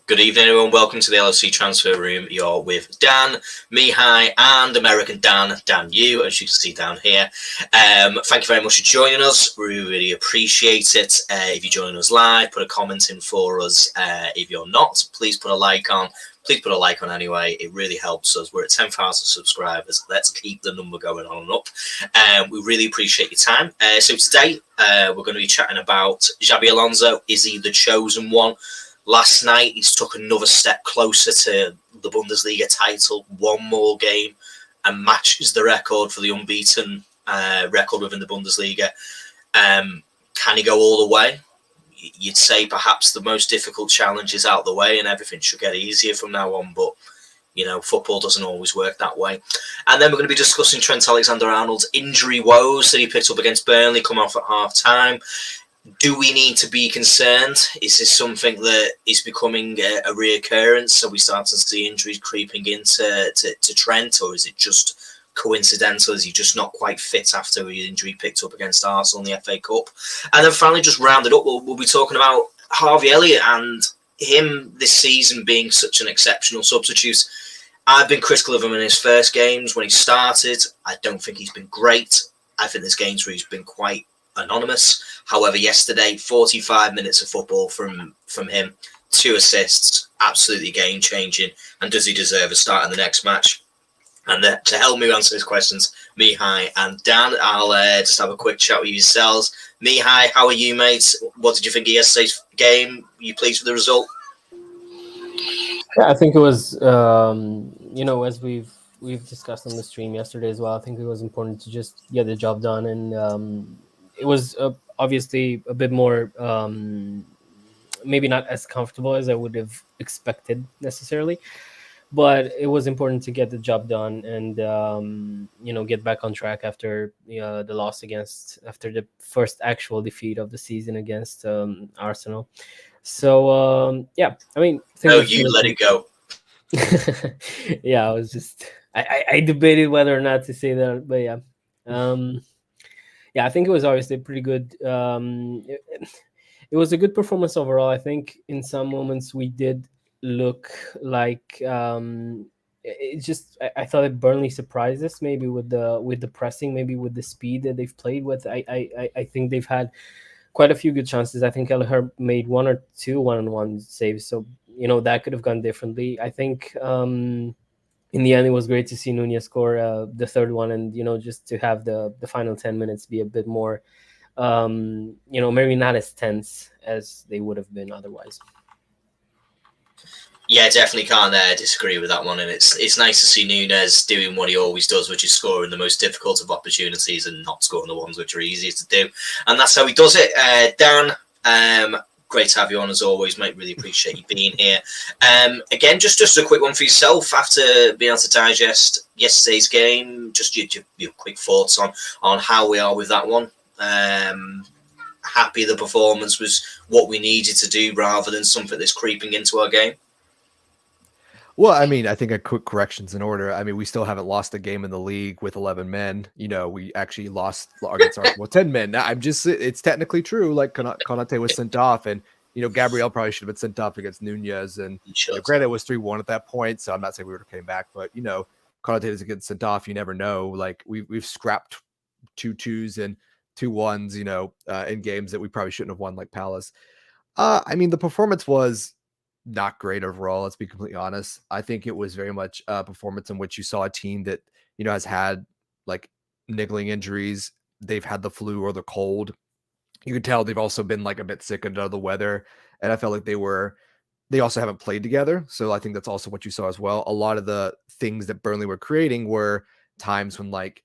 Good evening, everyone. Welcome to the LFC Transfer Room. You're with Dan, Mihai, and American Dan Yu, as you can see down here. Thank you very much for joining us. We really appreciate it. If you join us live, put a comment in for us. If you're not, please put a like on. Please put a like on anyway. It really helps us. We're at 10,000 subscribers. Let's keep the number going on and up. We really appreciate your time. So today, we're going to be chatting about Xabi Alonso. Is he the chosen one? Last night, he's took another step closer to the Bundesliga title, one more game, and matches the record for the unbeaten record within the Bundesliga. Can he go all the way? You'd say perhaps the most difficult challenge is out the way and everything should get easier from now on, but football doesn't always work that way. And then we're going to be discussing Trent Alexander-Arnold's injury woes that he picked up against Burnley, come off at half-time. Do we need to be concerned? Is this something that is becoming a reoccurrence? So we start to see injuries creeping into Trent, or is it just coincidental? Is he just not quite fit after his injury picked up against Arsenal in the FA Cup? And then finally, just rounded up, we'll be talking about Harvey Elliot and him this season being such an exceptional substitute. I've been critical of him in his first games when he started. I don't think he's been great. I think there's games where he's been quite anonymous. However, yesterday, 45 minutes of football from him, 2 assists, absolutely game-changing. And does he deserve a start in the next match? And to help me answer his questions, Mihai and Dan, I'll just have a quick chat with yourselves. Mihai, how are you, mate? What did you think of yesterday's game? Are you pleased with the result? Yeah, I think it was, as we've discussed on the stream yesterday as well, I think it was important to just get the job done. And it was obviously a bit more, maybe not as comfortable as I would have expected necessarily, but it was important to get the job done and, get back on track after the loss after the first actual defeat of the season against Arsenal. So, yeah, I mean... No, you let it go. Yeah, I was just... I debated whether or not to say that, but yeah. Yeah, I think it was obviously pretty good. It was a good performance overall. I think in some moments we did look like it just. I thought that Burnley surprised us, maybe with the pressing, maybe with the speed that they've played with. I think they've had quite a few good chances. I think Elliot made 1 or 2 one-on-one saves, so that could have gone differently. I think. In the end, it was great to see Nunez score the third one, and just to have the final 10 minutes be a bit more, maybe not as tense as they would have been otherwise. Yeah, definitely can't disagree with that one, and it's nice to see Nunez doing what he always does, which is scoring the most difficult of opportunities and not scoring the ones which are easiest to do, and that's how he does it. Dan. Great to have you on as always, mate. Really appreciate you being here. Again, just a quick one for yourself after being able to digest yesterday's game. Just your quick thoughts on how we are with that one. Happy the performance was what we needed to do rather than something that's creeping into our game. Well, I mean, I think a quick corrections in order. I mean, we still haven't lost a game in the league with 11 men. We actually lost against Arsenal with 10 men. Now, it's technically true. Like Konate was sent off, and Gabriel probably should have been sent off against Nunez. And granted, it was 3-1 at that point, so I'm not saying we would have came back, but Konate doesn't get sent off. You never know. Like we've scrapped 2-2s and 2-1s, in games that we probably shouldn't have won, like Palace. I mean, the performance was not great overall. Let's be completely honest. I think it was very much a performance in which you saw a team that, has had like niggling injuries. They've had the flu or the cold. You could tell they've also been like a bit sick under the weather. And I felt like they also haven't played together. So I think that's also what you saw as well. A lot of the things that Burnley were creating were times when like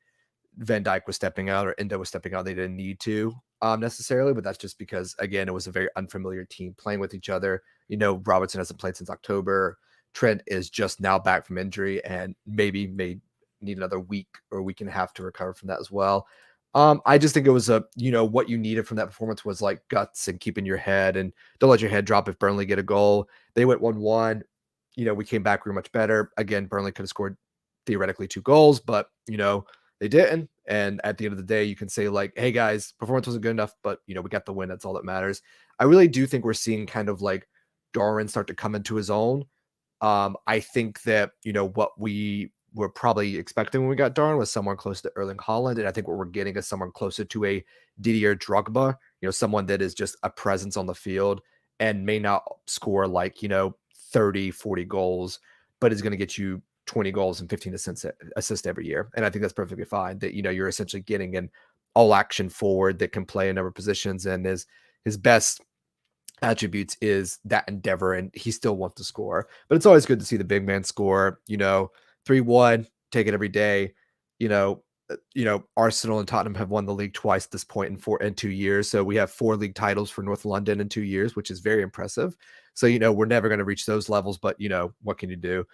Van Dijk was stepping out or Endo was stepping out. They didn't need to necessarily, but that's just because, again, it was a very unfamiliar team playing with each other. Robertson hasn't played since October. Trent is just now back from injury and maybe may need another week or a week and a half to recover from that as well. I just think it was what you needed from that performance was like guts and keeping your head and don't let your head drop if Burnley get a goal. They went 1-1. We came back, we were much better. Again, Burnley could have scored theoretically 2 goals, but they didn't. And at the end of the day, you can say like, hey guys, performance wasn't good enough, but we got the win. That's all that matters. I really do think we're seeing kind of like Darwin start to come into his own. I think that, what we were probably expecting when we got Darwin was someone close to Erling Haaland. And I think what we're getting is someone closer to a Didier Drogba, someone that is just a presence on the field and may not score 30, 40 goals, but is going to get you 20 goals and 15 assists every year. And I think that's perfectly fine that, you're essentially getting an all action forward that can play a number of positions, and his best attributes is that endeavor, and he still wants to score. But it's always good to see the big man score. 3-1, take it every day. Arsenal and Tottenham have won the league twice at this point in 2 years. So we have 4 league titles for North London in 2 years, which is very impressive. So, we're never going to reach those levels, but what can you do?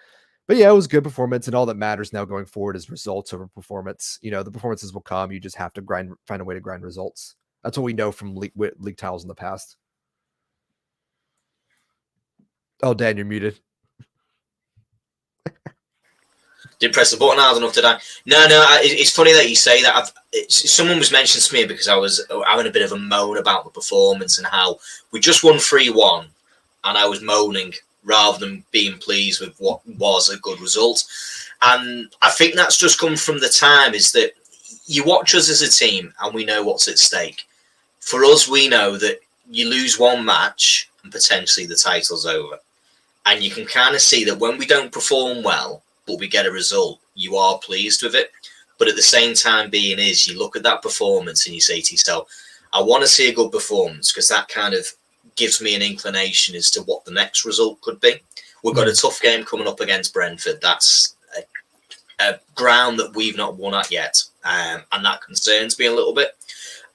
But yeah, it was a good performance, and all that matters now going forward is results over performance. The performances will come. You just have to find a way to grind results. That's what we know from league titles in the past. Oh, Dan, you're muted. Didn't press the button hard enough, did I? No. It's funny that you say that. Someone was mentioning to me because I was having a bit of a moan about the performance and how we just won 3-1, and I was moaning rather than being pleased with what was a good result. And I think that's just come from the time is that you watch us as a team and we know what's at stake. For us, we know that you lose one match and potentially the title's over. And you can kind of see that when we don't perform well, but we get a result, you are pleased with it. But at the same time you look at that performance and you say to yourself, I want to see a good performance, because that kind of gives me an inclination as to what the next result could be. We've got a tough game coming up against Brentford. That's a ground that we've not won at yet. And that concerns me a little bit.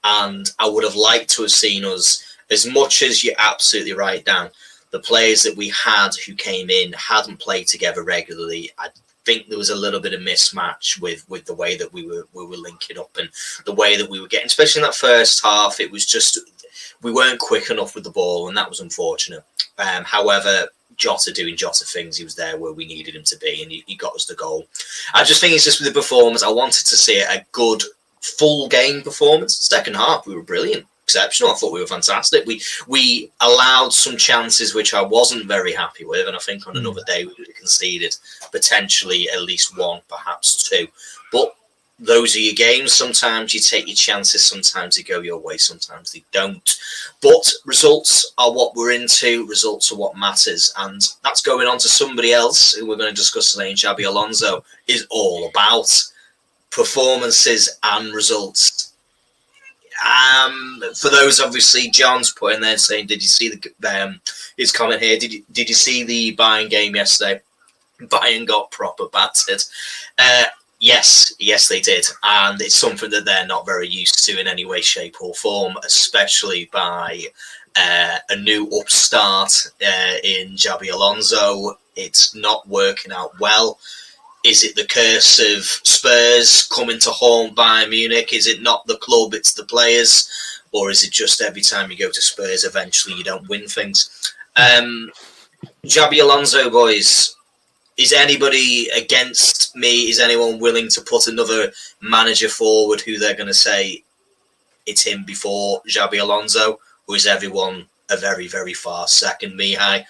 And I would have liked to have seen us, as much as you're absolutely right, Dan, the players that we had who came in hadn't played together regularly. I think there was a little bit of mismatch with the way that we were linking up and the way that we were getting, especially in that first half. It was just we weren't quick enough with the ball, and that was unfortunate. However, Jota doing Jota things, he was there where we needed him to be, and he got us the goal. I just think it's just with the performance. I wanted to see a good full game performance. Second half, we were brilliant. Exceptional. I thought we were fantastic. We allowed some chances which I wasn't very happy with, and I think on another day we would have conceded potentially at least one, perhaps two. But those are your games. Sometimes you take your chances, sometimes they go your way, sometimes they don't. But results are what we're into. Results are what matters, and that's going on to somebody else who we're going to discuss today. Xabi Alonso is all about performances and results. For those, obviously, John's putting there saying, "Did you see his comment here? Did you see the Bayern game yesterday? Bayern got proper battered." Yes, they did, and it's something that they're not very used to in any way, shape, or form, especially by a new upstart in Xabi Alonso. It's not working out well. Is it the curse of Spurs coming to haunt Bayern Munich? Is it not the club, it's the players? Or is it just every time you go to Spurs, eventually you don't win things? Xabi Alonso, boys, is anybody against me? Is anyone willing to put another manager forward who they're going to say it's him before Xabi Alonso? Or is everyone a very, very far second? Mihai,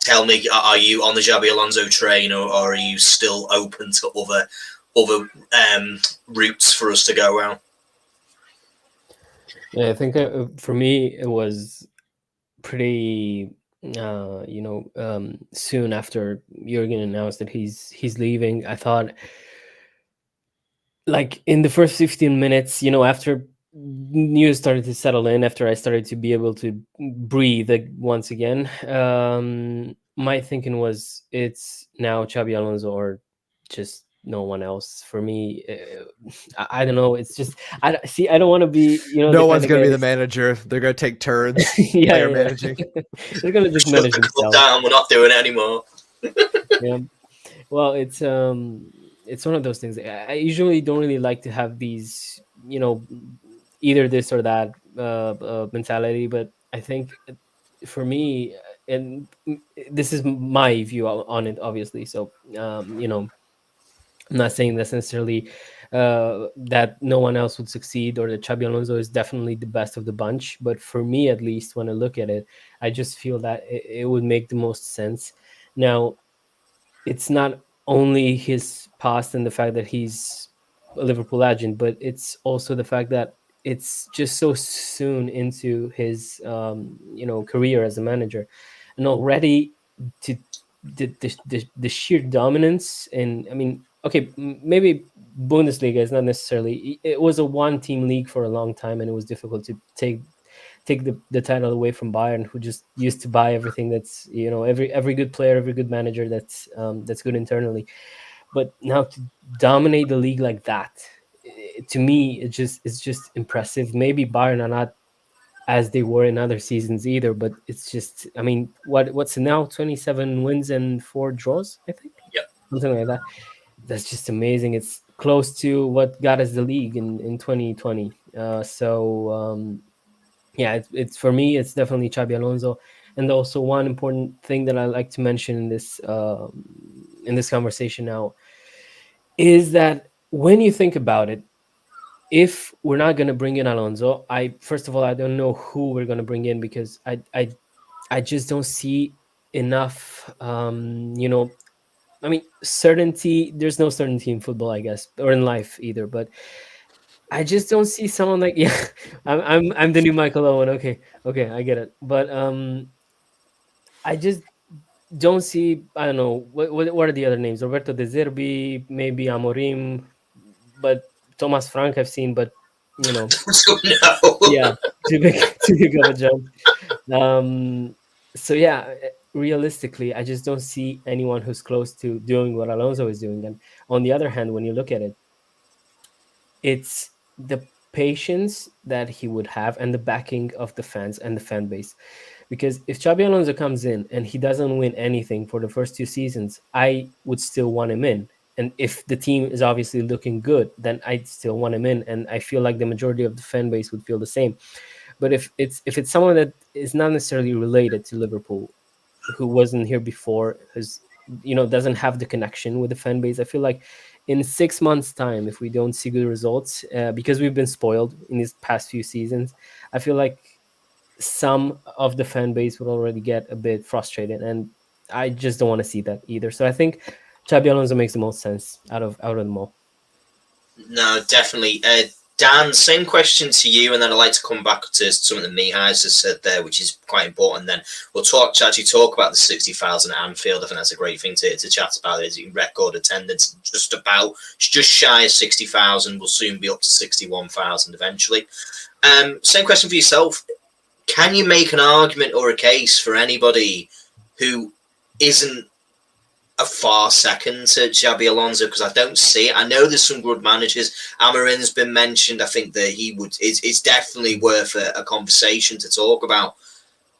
tell me, are you on the Xabi Alonso train, or are you still open to other routes for us to go around? Yeah, I think for me it was pretty, soon after Jurgen announced that he's leaving. I thought, like in the first 15 minutes, after news started to settle in, after I started to be able to breathe once again, my thinking was it's now Xabi Alonso or just no one else. For me, I don't know. It's just I don't want to be, no one's going to be the manager. They're going to take turns. Yeah. Managing. They're going to just manage the club themselves. down. We're not doing it anymore. Yeah. Well, it's one of those things. I usually don't really like to have these, either this or that mentality, but I think for me, and this is my view on it, obviously. So, I'm not saying that's necessarily that no one else would succeed or that Xabi Alonso is definitely the best of the bunch. But for me, at least, when I look at it, I just feel that it would make the most sense. Now, it's not only his past and the fact that he's a Liverpool legend, but it's also the fact that it's just so soon into his career as a manager, and already to the sheer dominance. And I mean, okay, maybe Bundesliga is not necessarily. It was a one-team league for a long time, and it was difficult to take the title away from Bayern, who just used to buy everything that's every good player, every good manager that's good internally. But now to dominate the league like that, to me, it's just impressive. Maybe Bayern are not as they were in other seasons either, but it's just, I mean, what's it now? 27 wins and 4 draws, I think, Yep. something like that. That's just amazing. It's close to what got us the league in 2020. Yeah, it's for me, it's definitely Xabi Alonso. And also one important thing that I like to mention in this conversation now is that when you think about it, if we're not going to bring in Alonso, first of all, I don't know who we're going to bring in, because I just don't see enough. I mean, certainty. There's no certainty in football, I guess, or in life either. But I just don't see someone like, yeah. I'm the new Michael Owen. Okay, I get it. But I just don't see. I don't know what are the other names? Roberto De Zerbi, maybe Amorim, but Thomas Frank I've seen, but So no. yeah, too big of a jump. So yeah, realistically, I just don't see anyone who's close to doing what Alonso is doing. And on the other hand, when you look at it, it's the patience that he would have and the backing of the fans and the fan base. Because if Xabi Alonso comes in and he doesn't win anything for the first 2 seasons, I would still want him in. And if the team is obviously looking good, then I'd still want him in. And I feel like the majority of the fan base would feel the same. But if it's someone that is not necessarily related to Liverpool, who wasn't here before, who's doesn't have the connection with the fan base, I feel like in 6 months' time, if we don't see good results, because we've been spoiled in these past few seasons, I feel like some of the fan base would already get a bit frustrated, and I just don't want to see that either. So I think Xabi Alonso makes the most sense out of them all. No, definitely. Dan, same question to you, and then I'd like to come back to something that Mihai's just said there, which is quite important. Then we'll actually talk about the 60,000 at Anfield. I think that's a great thing to chat about. Is record attendance, just shy of 60,000. Will soon be up to 61,000 eventually. Same question for yourself. Can you make an argument or a case for anybody who isn't a far second to Xabi Alonso? Because I don't see it. I know there's some good managers. Amorim's been mentioned. I think that it's definitely worth a conversation to talk about.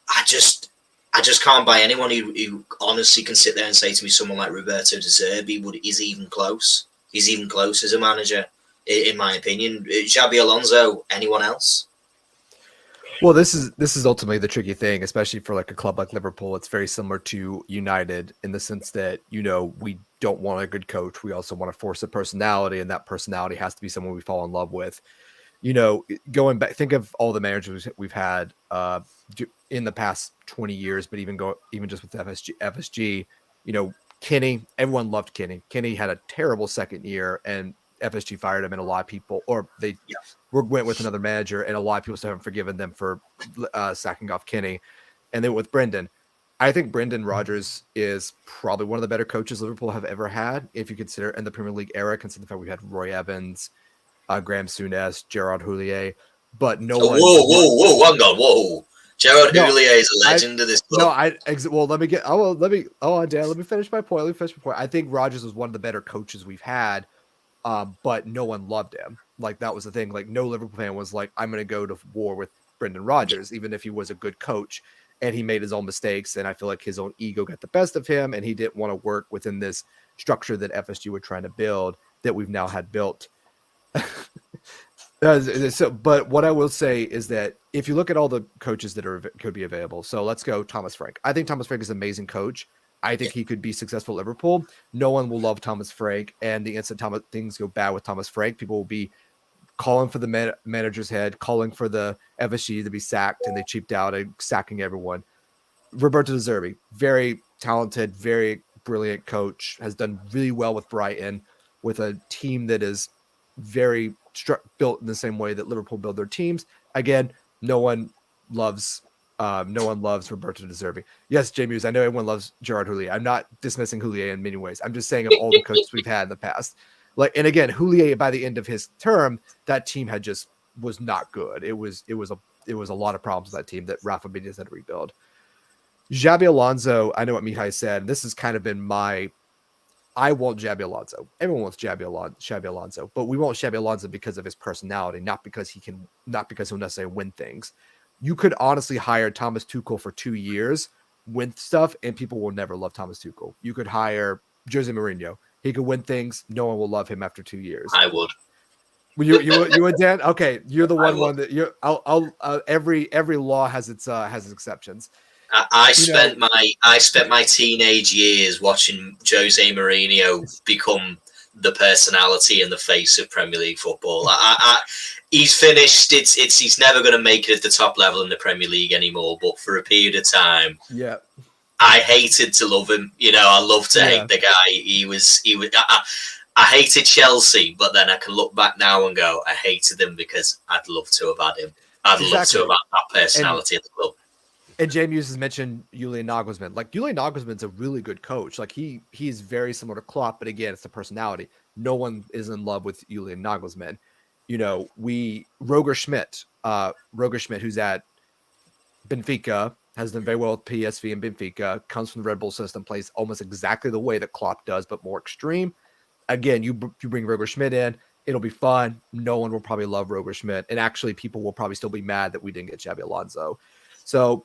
I just can't buy anyone who honestly can sit there and say to me someone like Roberto De Zerbi is even close. He's even close as a manager, in my opinion. Xabi Alonso, anyone else? Well, this is ultimately the tricky thing, especially for like a club like Liverpool. It's very similar to United in the sense that, we don't want a good coach. We also want to force a personality, and that personality has to be someone we fall in love with. Going back, think of all the managers we've had in the past 20 years, but even just with FSG, Kenny, everyone loved Kenny. Kenny had a terrible second year, and FSG fired him, and a lot of people, or they went with another manager, and a lot of people still haven't forgiven them for sacking off Kenny. And then with Brendan, I think Brendan Rodgers is probably one of the better coaches Liverpool have ever had, if you consider in the Premier League era, consider the fact we had Roy Evans, Graham Souness, Gerard Houllier, but no one. Whoa. Gerard Houllier is a legend of this club. Let me finish my point. I think Rodgers was one of the better coaches we've had. But no one loved him. Like, that was the thing. Like, no Liverpool fan was like, I'm going to go to war with Brendan Rodgers, even if he was a good coach, and he made his own mistakes. And I feel like his own ego got the best of him, and he didn't want to work within this structure that FSG were trying to build, that we've now had built. But what I will say is that if you look at all the coaches that could be available, so let's go Thomas Frank. I think Thomas Frank is an amazing coach. I think he could be successful at Liverpool. No one will love Thomas Frank, and the instant things go bad with Thomas Frank, people will be calling for the manager's head, calling for the FSG to be sacked, and they cheaped out and sacking everyone. Roberto De Zerbi, very talented, very brilliant coach, has done really well with Brighton, with a team that is very built in the same way that Liverpool build their teams. Again, no one loves Roberto De Zerbi. Yes, Jay Muse, I know everyone loves Gerard Houllier. I'm not dismissing Houllier in many ways. I'm just saying of all the coaches we've had in the past. And again, Houllier, by the end of his term, that team was not good. It was a lot of problems with that team that Rafa Benitez had to rebuild. Xabi Alonso, I know what Mihai said. This has kind of been I want Xabi Alonso. Everyone wants Xabi Alonso, but we want Xabi Alonso because of his personality, not because he'll necessarily win things. You could honestly hire Thomas Tuchel for 2 years, win stuff, and people will never love Thomas Tuchel. You could hire Jose Mourinho. He could win things. No one will love him after 2 years. I would. You would, Dan? Okay, you're the one that you're. Every law has its exceptions. I spent my teenage years watching Jose Mourinho become the personality and the face of Premier League football. He's finished. He's never going to make it at the top level in the Premier League anymore. But for a period of time, yeah, I hated to love him. I love to hate the guy. He was. I hated Chelsea, but then I can look back now and go, I hated him because I'd love to have had him. I'd love to have had that personality at the club. And James has mentioned Julian Nagelsmann. Julian Nagelsmann's a really good coach. He's very similar to Klopp, but again, it's the personality. No one is in love with Julian Nagelsmann. Roger Schmidt, who's at Benfica, has done very well with PSV and Benfica, comes from the Red Bull system, plays almost exactly the way that Klopp does, but more extreme. Again, you bring Roger Schmidt in, it'll be fun. No one will probably love Roger Schmidt, and actually, people will probably still be mad that we didn't get Xabi Alonso. So,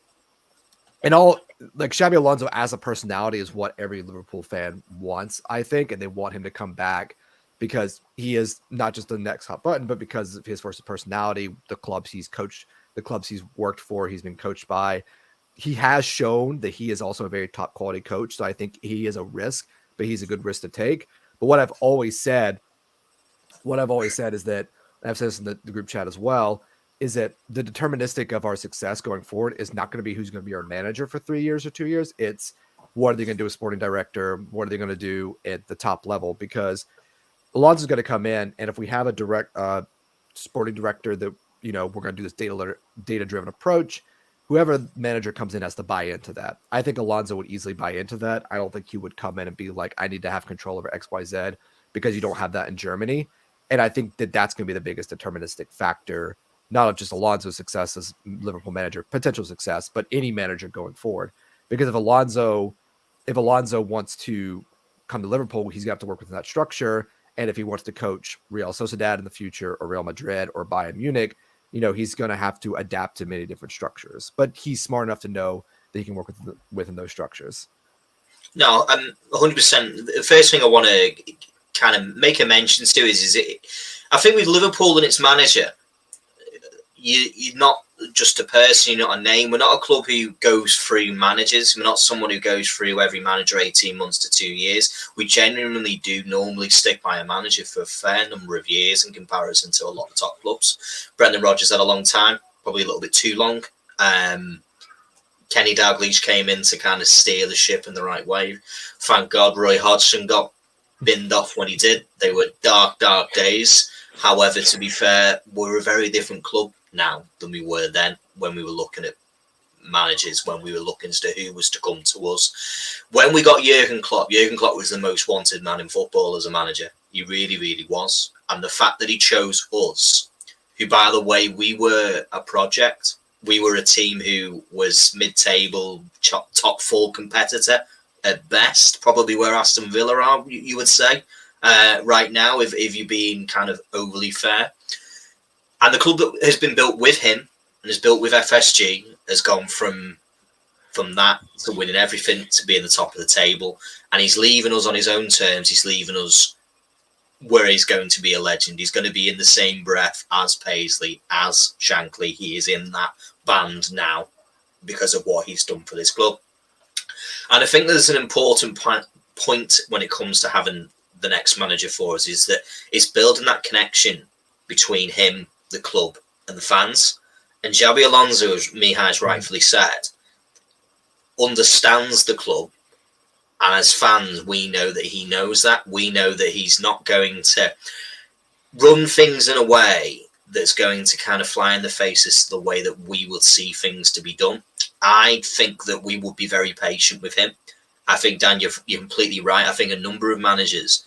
Xabi Alonso as a personality is what every Liverpool fan wants, I think, and they want him to come back because he is not just the next hot button, but because of his personality, the clubs he's coached, the clubs he's worked for, he's been coached by. He has shown that he is also a very top quality coach. So I think he is a risk, but he's a good risk to take. But what I've always said is that, I've said this in the group chat as well, is that the deterministic of our success going forward is not going to be who's going to be our manager for 3 years or 2 years. It's what are they going to do as sporting director? What are they going to do at the top level? Because Alonso's going to come in, and if we have a direct sporting director that, we're going to do this data-driven approach, whoever manager comes in has to buy into that. I think Alonso would easily buy into that. I don't think he would come in and be like, I need to have control over X, Y, Z, because you don't have that in Germany. And I think that that's going to be the biggest deterministic factor, not of just Alonso's success as Liverpool manager, potential success, but any manager going forward. Because if Alonso wants to come to Liverpool, he's going to have to work within that structure. And if he wants to coach Real Sociedad in the future, or Real Madrid, or Bayern Munich, he's going to have to adapt to many different structures. But he's smart enough to know that he can work within those structures. No, 100%. The first thing I want to kind of make a mention to is I think with Liverpool and its manager, you're not just a person, you're not a name. We're not a club who goes through managers. We're not someone who goes through every manager 18 months to 2 years. We genuinely do normally stick by a manager for a fair number of years in comparison to a lot of top clubs. Brendan Rodgers had a long time, probably a little bit too long. Kenny Dalglish came in to kind of steer the ship in the right way. Thank God Roy Hodgson got binned off when he did. They were dark, dark days. However, to be fair, we're a very different club now than we were then when we were looking at managers, when we were looking as to who was to come to us. When we got Jurgen Klopp was the most wanted man in football as a manager. He really, really was. And the fact that he chose us, who, by the way, we were a project. We were a team who was mid-table, top four competitor at best, probably where Aston Villa are, you would say, right now, if you're being kind of overly fair. And the club that has been built with him and is built with FSG has gone from that to winning everything to being the top of the table. And he's leaving us on his own terms. He's leaving us where he's going to be a legend. He's going to be in the same breath as Paisley, as Shankly. He is in that band now because of what he's done for this club. And I think there's an important point when it comes to having the next manager for us, is that it's building that connection between him, the club, and the fans. And Xabi Alonso, as Mihai's rightfully said, understands the club. And as fans, we know that he knows that. We know that he's not going to run things in a way that's going to kind of fly in the faces to the way that we would see things to be done. I think that we would be very patient with him. I think, Dan, you're completely right. I think a number of managers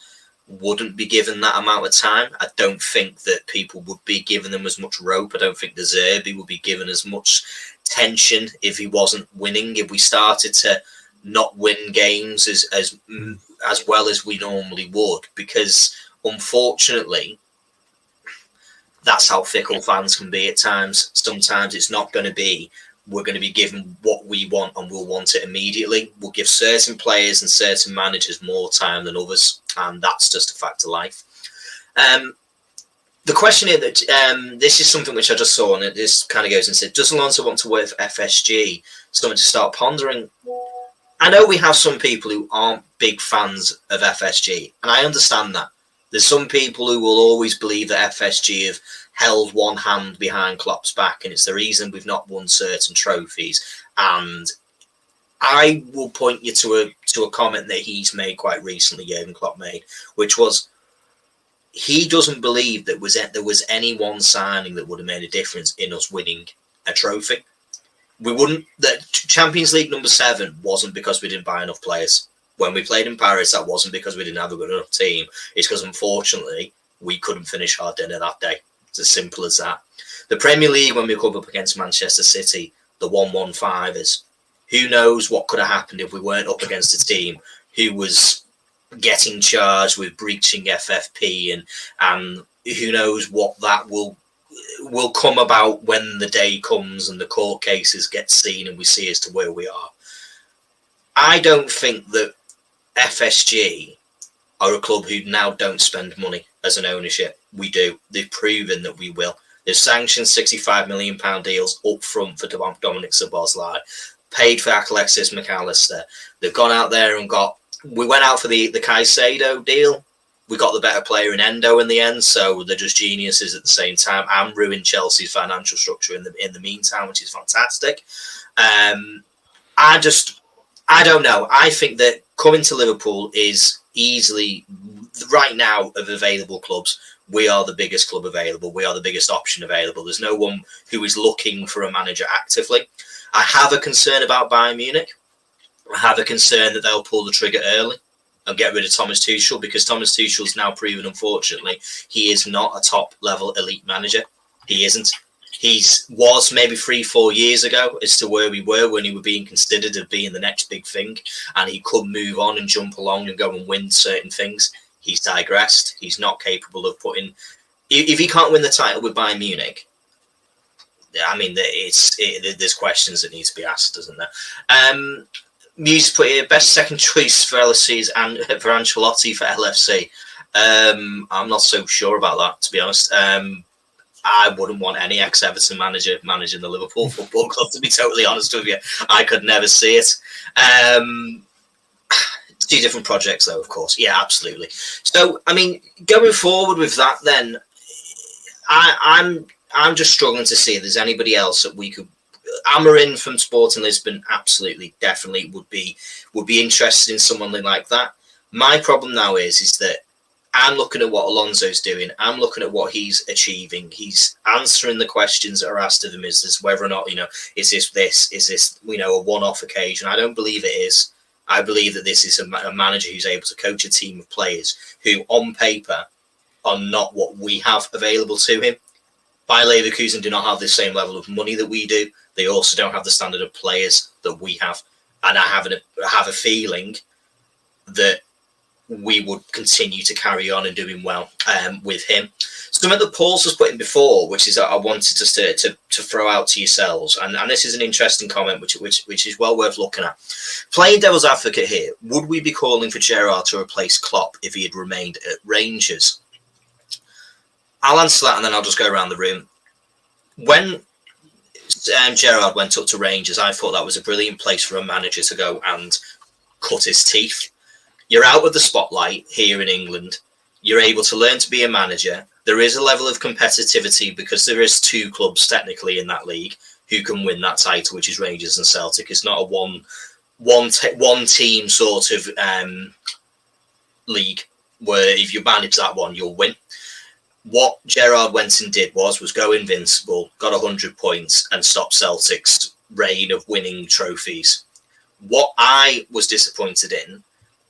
wouldn't be given that amount of time. I don't think that people would be giving them as much rope. I don't think the Xabi would be given as much tension if he wasn't winning. If we started to not win games as well as we normally would, because unfortunately, that's how fickle fans can be at times. Sometimes it's not going to be, we're going to be given what we want and we'll want it immediately. We'll give certain players and certain managers more time than others, and that's just a fact of life. The question here, that this is something which I just saw, and this kind of goes and said, does Alonso want to work for FSG? Something to start pondering. I know we have some people who aren't big fans of FSG, and I understand that. There's some people who will always believe that FSG have held one hand behind Klopp's back, and it's the reason we've not won certain trophies. And I will point you to a comment that he's made quite recently, Jurgen Klopp made, which was he doesn't believe that there was any one signing that would have made a difference in us winning a trophy. We wouldn't. The Champions League number 7 wasn't because we didn't buy enough players. When we played in Paris, that wasn't because we didn't have a good enough team. It's because, unfortunately, we couldn't finish our dinner that day. It's as simple as that. The Premier League, when we come up against Manchester City, the 1-1-5ers, who knows what could have happened if we weren't up against a team who was getting charged with breaching FFP, and who knows what that will come about when the day comes and the court cases get seen and we see as to where we are. I don't think that FSG are a club who now don't spend money as an ownership. We do. They've proven that we will. They've sanctioned £65 million deals up front for Dominic Szoboszlai, paid for Alexis McAllister. They've gone out there and we went out for the Caicedo deal. We got the better player in Endo in the end, so they're just geniuses at the same time, and ruined Chelsea's financial structure in the meantime, which is fantastic. I don't know. I think that coming to Liverpool is easily, right now, of available clubs, we are the biggest club available. We are the biggest option available. There's no one who is looking for a manager actively. I have a concern about Bayern Munich. I have a concern that they'll pull the trigger early and get rid of Thomas Tuchel, because Thomas Tuchel's now proven, unfortunately, he is not a top-level elite manager. He isn't. He was maybe 3-4 years ago as to where we were when he was being considered of being the next big thing, and he could move on and jump along and go and win certain things. He's digressed. He's not capable of putting... If he can't win the title with Bayern Munich, I mean, there's questions that need to be asked, doesn't there? Muse put here, best second choice for LFC and for Ancelotti for LFC. I'm not so sure about that, to be honest. I wouldn't want any ex-Everton manager managing the Liverpool Football Club, to be totally honest with you. I could never see it. 2 different projects, though, of course. Yeah, absolutely. So, I mean, going forward with that, then, I'm just struggling to see if there's anybody else that we could... Amarin from Sporting Lisbon, absolutely, definitely would be interested in someone like that. My problem now is that I'm looking at what Alonso's doing. I'm looking at what he's achieving. He's answering the questions that are asked of him. Is this whether or not, is this, a one-off occasion? I don't believe it is. I believe that this is a manager who's able to coach a team of players who, on paper, are not what we have available to him. Bayer Leverkusen do not have the same level of money that we do. They also don't have the standard of players that we have. And I have a feeling that we would continue to carry on and doing well with him. Something that Paul's was put in before, which is I wanted just to throw out to yourselves, and this is an interesting comment which is well worth looking at. Playing devil's advocate here, would we be calling for Gerrard to replace Klopp if he had remained at Rangers? I'll answer that and then I'll just go around the room. When Gerrard went up to Rangers, I thought that was a brilliant place for a manager to go and cut his teeth. You're out of the spotlight here in England. You're able to learn to be a manager. There is a level of competitivity because there is 2 clubs technically in that league who can win that title, which is Rangers and Celtic. It's not a one team sort of league where if you manage that one, you'll win. What Gerrard went and did was go invincible, got 100 points, and stop Celtic's reign of winning trophies. What I was disappointed in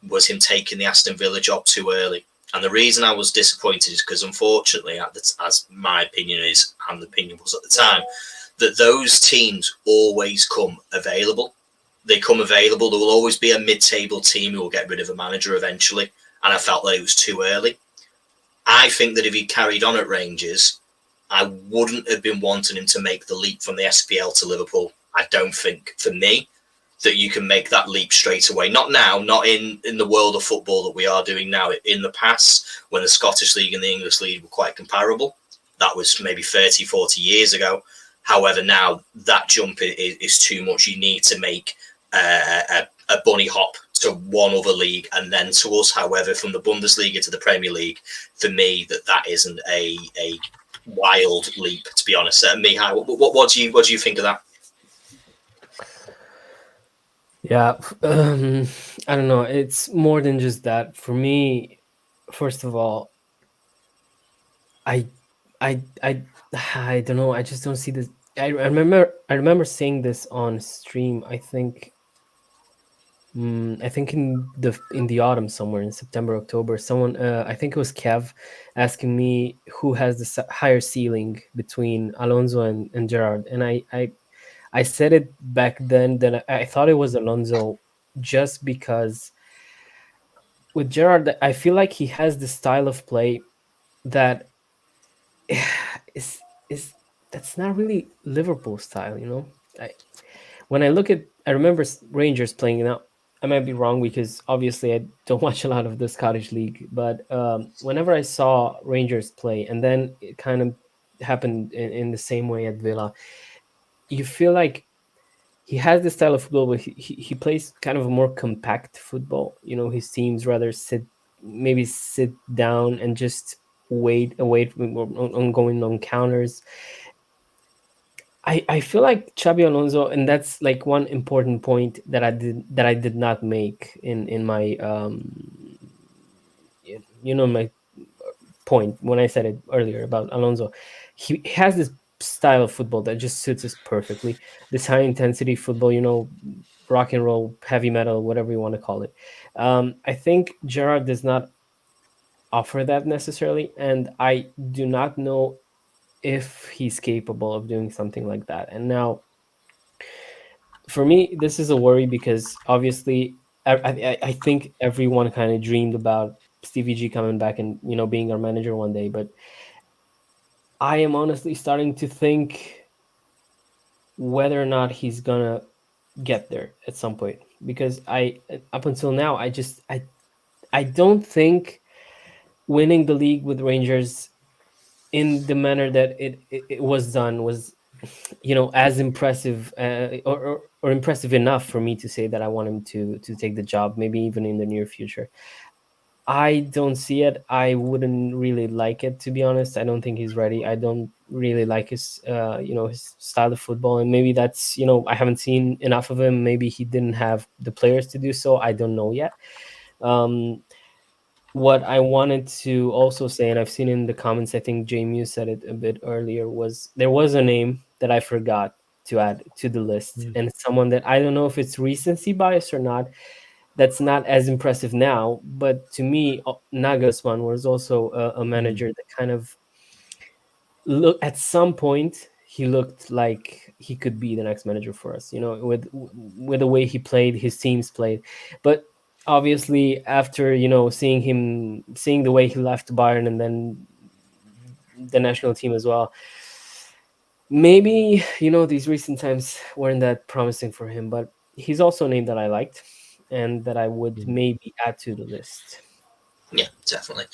was him taking the Aston Villa job too early. And the reason I was disappointed is because, unfortunately, as my opinion is, and the opinion was at the time, that those teams always come available. They come available. There will always be a mid-table team who will get rid of a manager eventually. And I felt that it was too early. I think that if he carried on at Rangers, I wouldn't have been wanting him to make the leap from the SPL to Liverpool. I don't think, for me, that you can make that leap straight away. Not now, not in the world of football that we are doing now. In the past, when the Scottish League and the English League were quite comparable, that was maybe 30, 40 years ago. However, now that jump is too much. You need to make a bunny hop to one other league and then to us. However, from the Bundesliga to the Premier League, for me, that isn't a wild leap, to be honest. Mihai, what do you think of that? Yeah, I don't know. It's more than just that. For me, first of all, I don't know. I just don't see this. I remember saying this on stream. I think in the autumn, somewhere in September, October. Someone, I think it was Kev, asking me who has the higher ceiling between Alonso and Gerrard, and I said it back then that I thought it was Alonso, just because with Gerrard, I feel like he has the style of play that is that's not really Liverpool style, you know. I remember Rangers playing. Now I might be wrong because obviously I don't watch a lot of the Scottish League, but whenever I saw Rangers play, and then it kind of happened in the same way at Villa, you feel like he has this style of football, but he plays kind of a more compact football. You know, his teams rather sit down and just wait on going on counters. I feel like Xabi Alonso, and that's like one important point that I did not make in my my point when I said it earlier about Alonso. He has this style of football that just suits us perfectly. This high intensity football, rock and roll, heavy metal, whatever you want to call it. I think Gerrard does not offer that necessarily, and I do not know if he's capable of doing something like that. And now, for me, this is a worry because obviously, I think everyone kind of dreamed about Stevie G coming back and being our manager one day, but I am honestly starting to think whether or not he's gonna get there at some point, because up until now I don't think winning the league with Rangers in the manner that it was done was as impressive or impressive enough for me to say that I want him to take the job, maybe even in the near future. I don't see it. I wouldn't really like it, to be honest. I don't think he's ready. I don't really like his his style of football, and maybe that's I haven't seen enough of him. Maybe he didn't have the players to do so. I don't know yet. What I wanted to also say, and I've seen in the comments, I think Jamie said it a bit earlier, was there was a name that I forgot to add to the list, and someone that I don't know if it's recency bias or not, that's not as impressive now, but to me, Nagelsmann was also a manager that kind of at some point he looked like he could be the next manager for us, with the way he played, his teams played. But obviously, after seeing the way he left Bayern and then the national team as well, maybe these recent times weren't that promising for him. But he's also a name that I liked and that I would maybe add to the list. Yeah, definitely.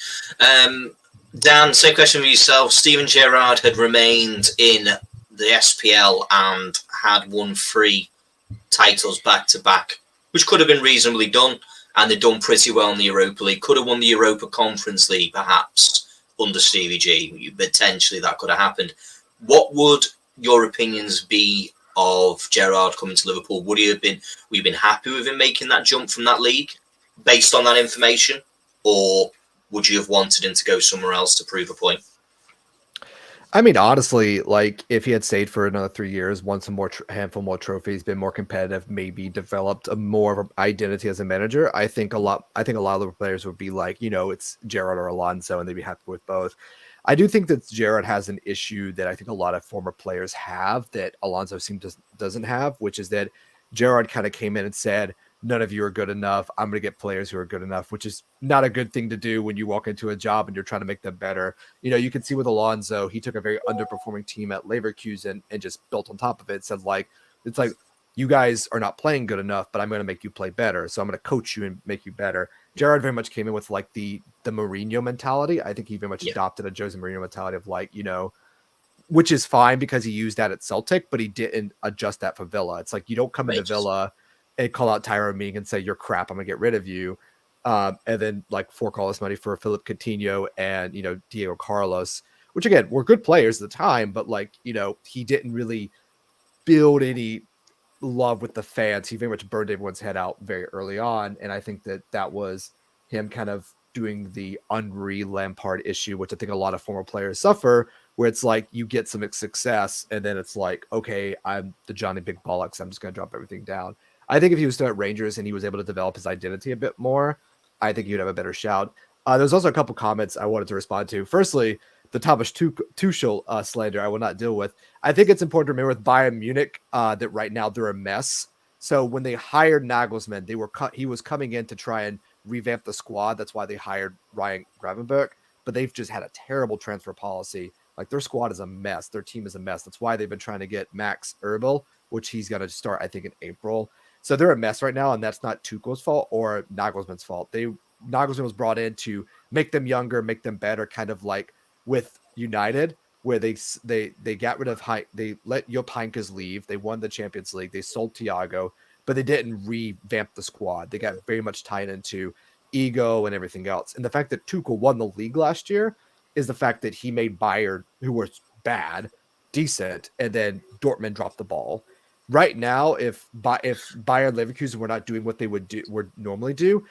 Dan, same question for yourself. Steven Gerrard had remained in the SPL and had won 3 titles back to back which could have been reasonably done, and they've done pretty well in the Europa League. Could have won the Europa Conference League, perhaps, under Stevie G. Potentially that could have happened. What would your opinions be of Gerrard coming to Liverpool? Would you have been happy with him making that jump from that league based on that information, or would you have wanted him to go somewhere else to prove a point? I mean, honestly, like if he had stayed for another 3 years, won some more handful more trophies, been more competitive, maybe developed a more of an identity as a manager, I think a lot of Liverpool players would be like, it's Gerrard or Alonso, and they'd be happy with both. I do think that Gerrard has an issue that I think a lot of former players have that Alonso doesn't have, which is that Gerrard kind of came in and said, none of you are good enough. I'm going to get players who are good enough, which is not a good thing to do when you walk into a job and you're trying to make them better. You can see with Alonso, he took a very underperforming team at Leverkusen and just built on top of it. Said it's like, you guys are not playing good enough, but I'm going to make you play better. So I'm going to coach you and make you better. Gerrard very much came in with like the Mourinho mentality. I think he very much adopted a Jose Mourinho mentality of which is fine because he used that at Celtic, but he didn't adjust that for Villa. It's like, you don't come into Villa and call out Tyrone Ming and say, you're crap, I'm going to get rid of you. And then fork all this money for Philip Coutinho and, Diego Carlos, which again, were good players at the time, but he didn't really build any love with the fans. He very much burned everyone's head out very early on. And I think that was him kind of doing the Henry Lampard issue, which I think a lot of former players suffer, where it's like you get some success and then it's like, okay, I'm the Johnny Big Bollocks, I'm just going to drop everything down. I think if he was still at Rangers and he was able to develop his identity a bit more, I think he would have a better shout. There's also a couple comments I wanted to respond to. Firstly, the Thomas Tuchel slander I will not deal with. I think it's important to remember with Bayern Munich that right now they're a mess. So when they hired Nagelsmann, he was coming in to try and revamp the squad. That's why they hired Ryan Gravenberch. But they've just had a terrible transfer policy. Like, their squad is a mess. Their team is a mess. That's why they've been trying to get Max Erbel, which he's going to start, I think, in April. So they're a mess right now, and that's not Tuchel's fault or Nagelsmann's fault. Nagelsmann was brought in to make them younger, make them better, kind of like with United, where they got rid of they let Jupp Heynckes leave. They won the Champions League. They sold Thiago, but they didn't revamp the squad. They got very much tied into ego and everything else. And the fact that Tuchel won the league last year is the fact that he made Bayern, who were bad, decent, and then Dortmund dropped the ball. Right now, if Bayern Leverkusen were not doing what they would normally do,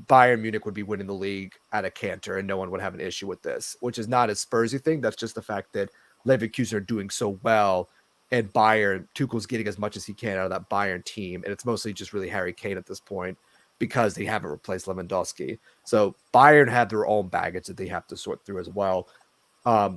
Bayern Munich would be winning the league at a canter, and no one would have an issue with this, which is not a Spursy thing. That's just the fact that Leverkusen are doing so well, and Tuchel's getting as much as he can out of that Bayern team, and it's mostly just really Harry Kane at this point because they haven't replaced Lewandowski. So Bayern have their own baggage that they have to sort through as well.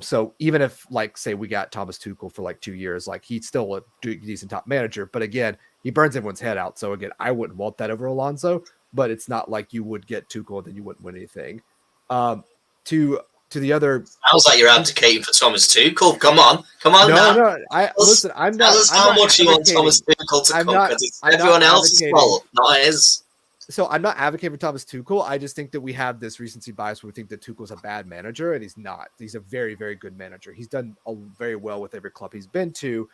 So even if, say we got Thomas Tuchel for 2 years, he's still a decent top manager, but again, he burns everyone's head out. So again, I wouldn't want that over Alonso, but it's not like you would get Tuchel and then you wouldn't win anything. To the other, sounds like you're advocating for Thomas Tuchel. Come on no, now. No, listen. I'm not. Tell us how much you want Thomas Tuchel to come, because it's everyone else's fault, not his. So I'm not advocating for Thomas Tuchel. I just think that we have this recency bias where we think that Tuchel's a bad manager, and he's not. He's a very, very good manager. He's done very well with every club he's been to.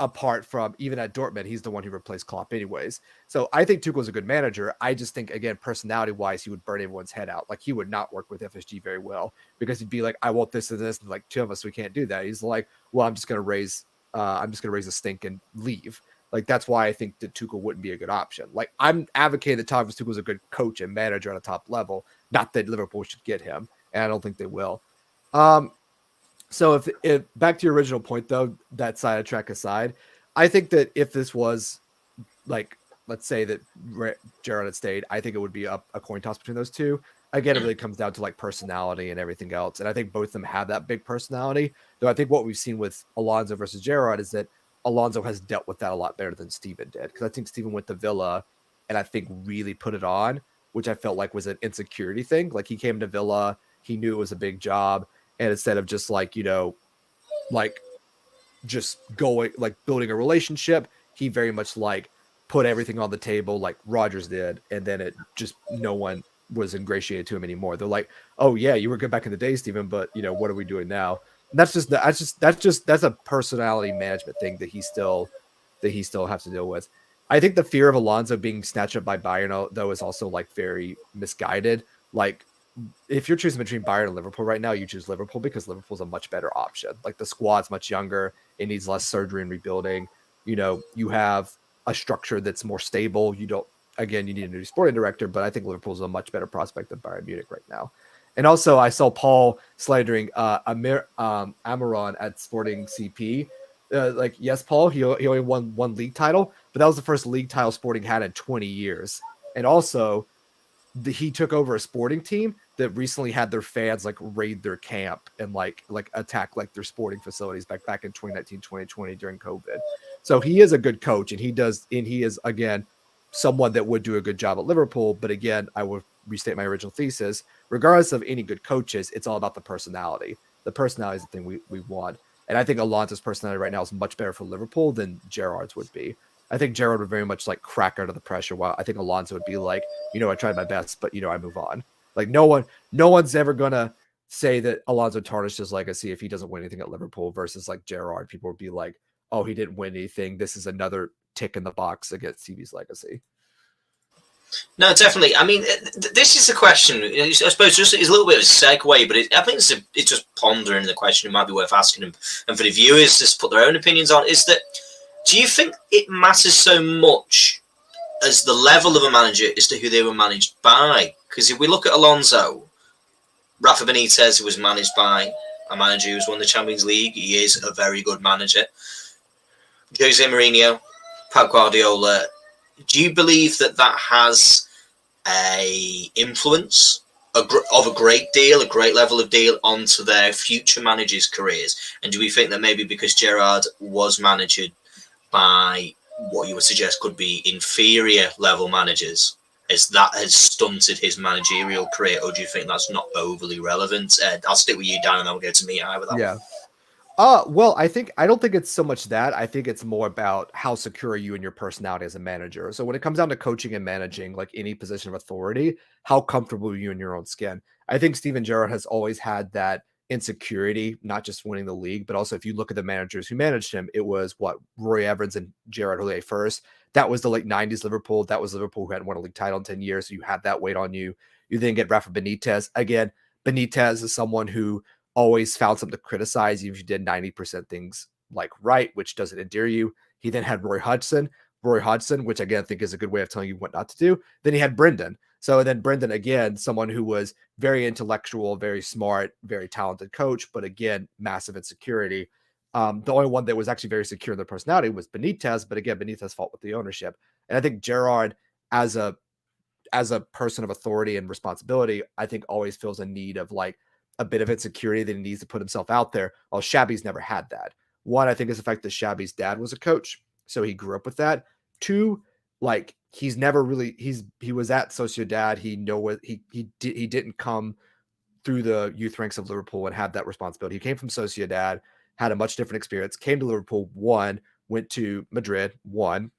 Apart from even at Dortmund, he's the one who replaced Klopp anyways. So I think Tuchel's a good manager. I just think, again, personality-wise, he would burn everyone's head out. He would not work with FSG very well because he'd be like, I want this and this, and two of us, we can't do that. He's like, well, I'm just going to raise a stink and leave. That's why I think that Tuchel wouldn't be a good option. I'm advocating that Thomas Tuchel is a good coach and manager on a top level, not that Liverpool should get him, and I don't think they will. So if back to your original point, though, that sidetrack aside, I think that if this was let's say that Gerrard had stayed, I think it would be a coin toss between those two. Again, it really comes down to personality and everything else. And I think both of them have that big personality, though I think what we've seen with Alonso versus Gerrard is that Alonso has dealt with that a lot better than Steven did. Because I think Steven went to Villa and I think really put it on, which I felt like was an insecurity thing. He came to Villa, he knew it was a big job. And instead of just just going, building a relationship, he very much put everything on the table like Rodgers did. And then it just, no one was ingratiated to him anymore. They're like, oh yeah, you were good back in the day, Steven, but what are we doing now? And that's a personality management thing that he still has to deal with. I think the fear of Alonso being snatched up by Bayern, though, is also like very misguided. Like, if you're choosing between Bayern and Liverpool right now, you choose Liverpool because Liverpool's a much better option. Like, the squad's much younger. It needs less surgery and rebuilding. You know, you have a structure that's more stable. You don't, again, you need a new sporting director, but I think Liverpool's a much better prospect than Bayern Munich right now. And also, I saw Paul slandering Amaron at Sporting CP. Like, yes, Paul, he only won one league title, but that was the first league title Sporting had in 20 years. And also, he took over a Sporting team that recently had their fans like raid their camp and like attack like their sporting facilities back in 2019, 2020 during COVID. So he is a good coach, and he is, again, someone that would do a good job at Liverpool. But again, I will restate my original thesis. Regardless of any good coaches, it's all about the personality. The personality is the thing we want. And I think Alonso's personality right now is much better for Liverpool than Gerrard's would be. I think Gerrard would very much like crack under the pressure, while I think Alonso would be like, I tried my best, but I move on. Like, no one's ever gonna say that Alonso tarnished his legacy if he doesn't win anything at Liverpool versus like Gerrard. People would be like, oh, he didn't win anything. This is another tick in the box against CB's legacy. No, definitely. I mean, this is the question. I suppose just it's a little bit of a segue, but I think it's just pondering the question. It might be worth asking them, and for the viewers just put their own opinions on. Is that, do you think it matters so much as the level of a manager as to who they were managed by? Because if we look at Alonso, Rafa Benitez was managed by a manager who's won the Champions League. He is a very good manager. Jose Mourinho, Pep Guardiola. Do you believe that has a influence of a great level of deal onto their future managers' careers? And do we think that maybe because Gerrard was managed by what you would suggest could be inferior level managers, as that has stunted his managerial career? Or do you think that's not overly relevant? I'll stick with you, Dan, and then we'll go to me with that one. Well, I don't think it's so much that. I think it's more about how secure are you in your personality as a manager. So when it comes down to coaching and managing, like any position of authority, how comfortable are you in your own skin? I think Steven Gerrard has always had that insecurity, not just winning the league, but also if you look at the managers who managed him, it was Roy Evans and Gerard Houllier first. That was the late 90s Liverpool. That was Liverpool who hadn't won a league title in 10 years. So you had that weight on you. You then get Rafa Benitez. Again, Benitez is someone who always found something to criticize, even if you did 90% things like right, which doesn't endear you. He then had Roy Hodgson, which again, I think is a good way of telling you what not to do. Then he had Brendan. So then Brendan, again, someone who was very intellectual, very smart, very talented coach, but again, massive insecurity. The only one that was actually very secure in their personality was Benitez, but again, Benitez fought with the ownership. And I think Gerrard, as a person of authority and responsibility, I think always feels a need of like a bit of insecurity that he needs to put himself out there. Well, Xabi's never had that. One, I think is the fact that Xabi's dad was a coach, so he grew up with that. Two, like he's never really he was at Sociedad. He didn't come through the youth ranks of Liverpool and have that responsibility. He came from Sociedad, had a much different experience, came to Liverpool, won, went to Madrid, won,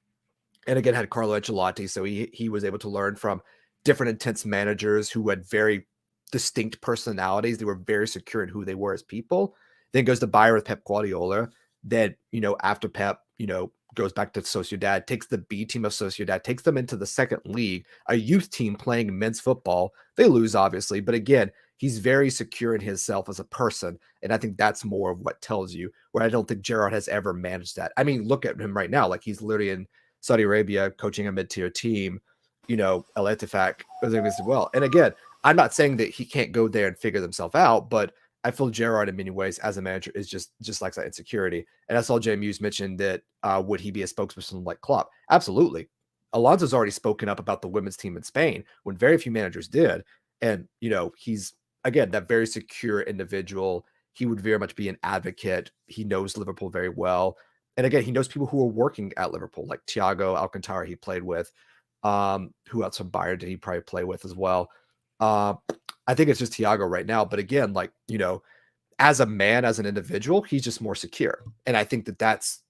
and again had Carlo Ancelotti. So he was able to learn from different intense managers who had very distinct personalities. They were very secure in who they were as people. Then goes to Bayern with Pep Guardiola. Then, after Pep, goes back to Sociedad, takes the B team of Sociedad, takes them into the second league, a youth team playing men's football. They lose, obviously, but again, he's very secure in himself as a person. And I think that's more of what tells you, where I don't think Gerrard has ever managed that. I mean, look at him right now. Like he's literally in Saudi Arabia coaching a mid-tier team, El Ettifaq as well. And again, I'm not saying that he can't go there and figure himself out, but I feel Gerrard in many ways as a manager is just like that insecurity. And I saw Jay Muse mention that would he be a spokesperson like Klopp? Absolutely. Alonso's already spoken up about the women's team in Spain when very few managers did. And, he's, again, that very secure individual. He would very much be an advocate. He knows Liverpool very well. And again, he knows people who are working at Liverpool, like Thiago Alcantara he played with. Who else from Bayern did he probably play with as well? I think it's just Thiago right now. But again, like, as a man, as an individual, he's just more secure. And I think that's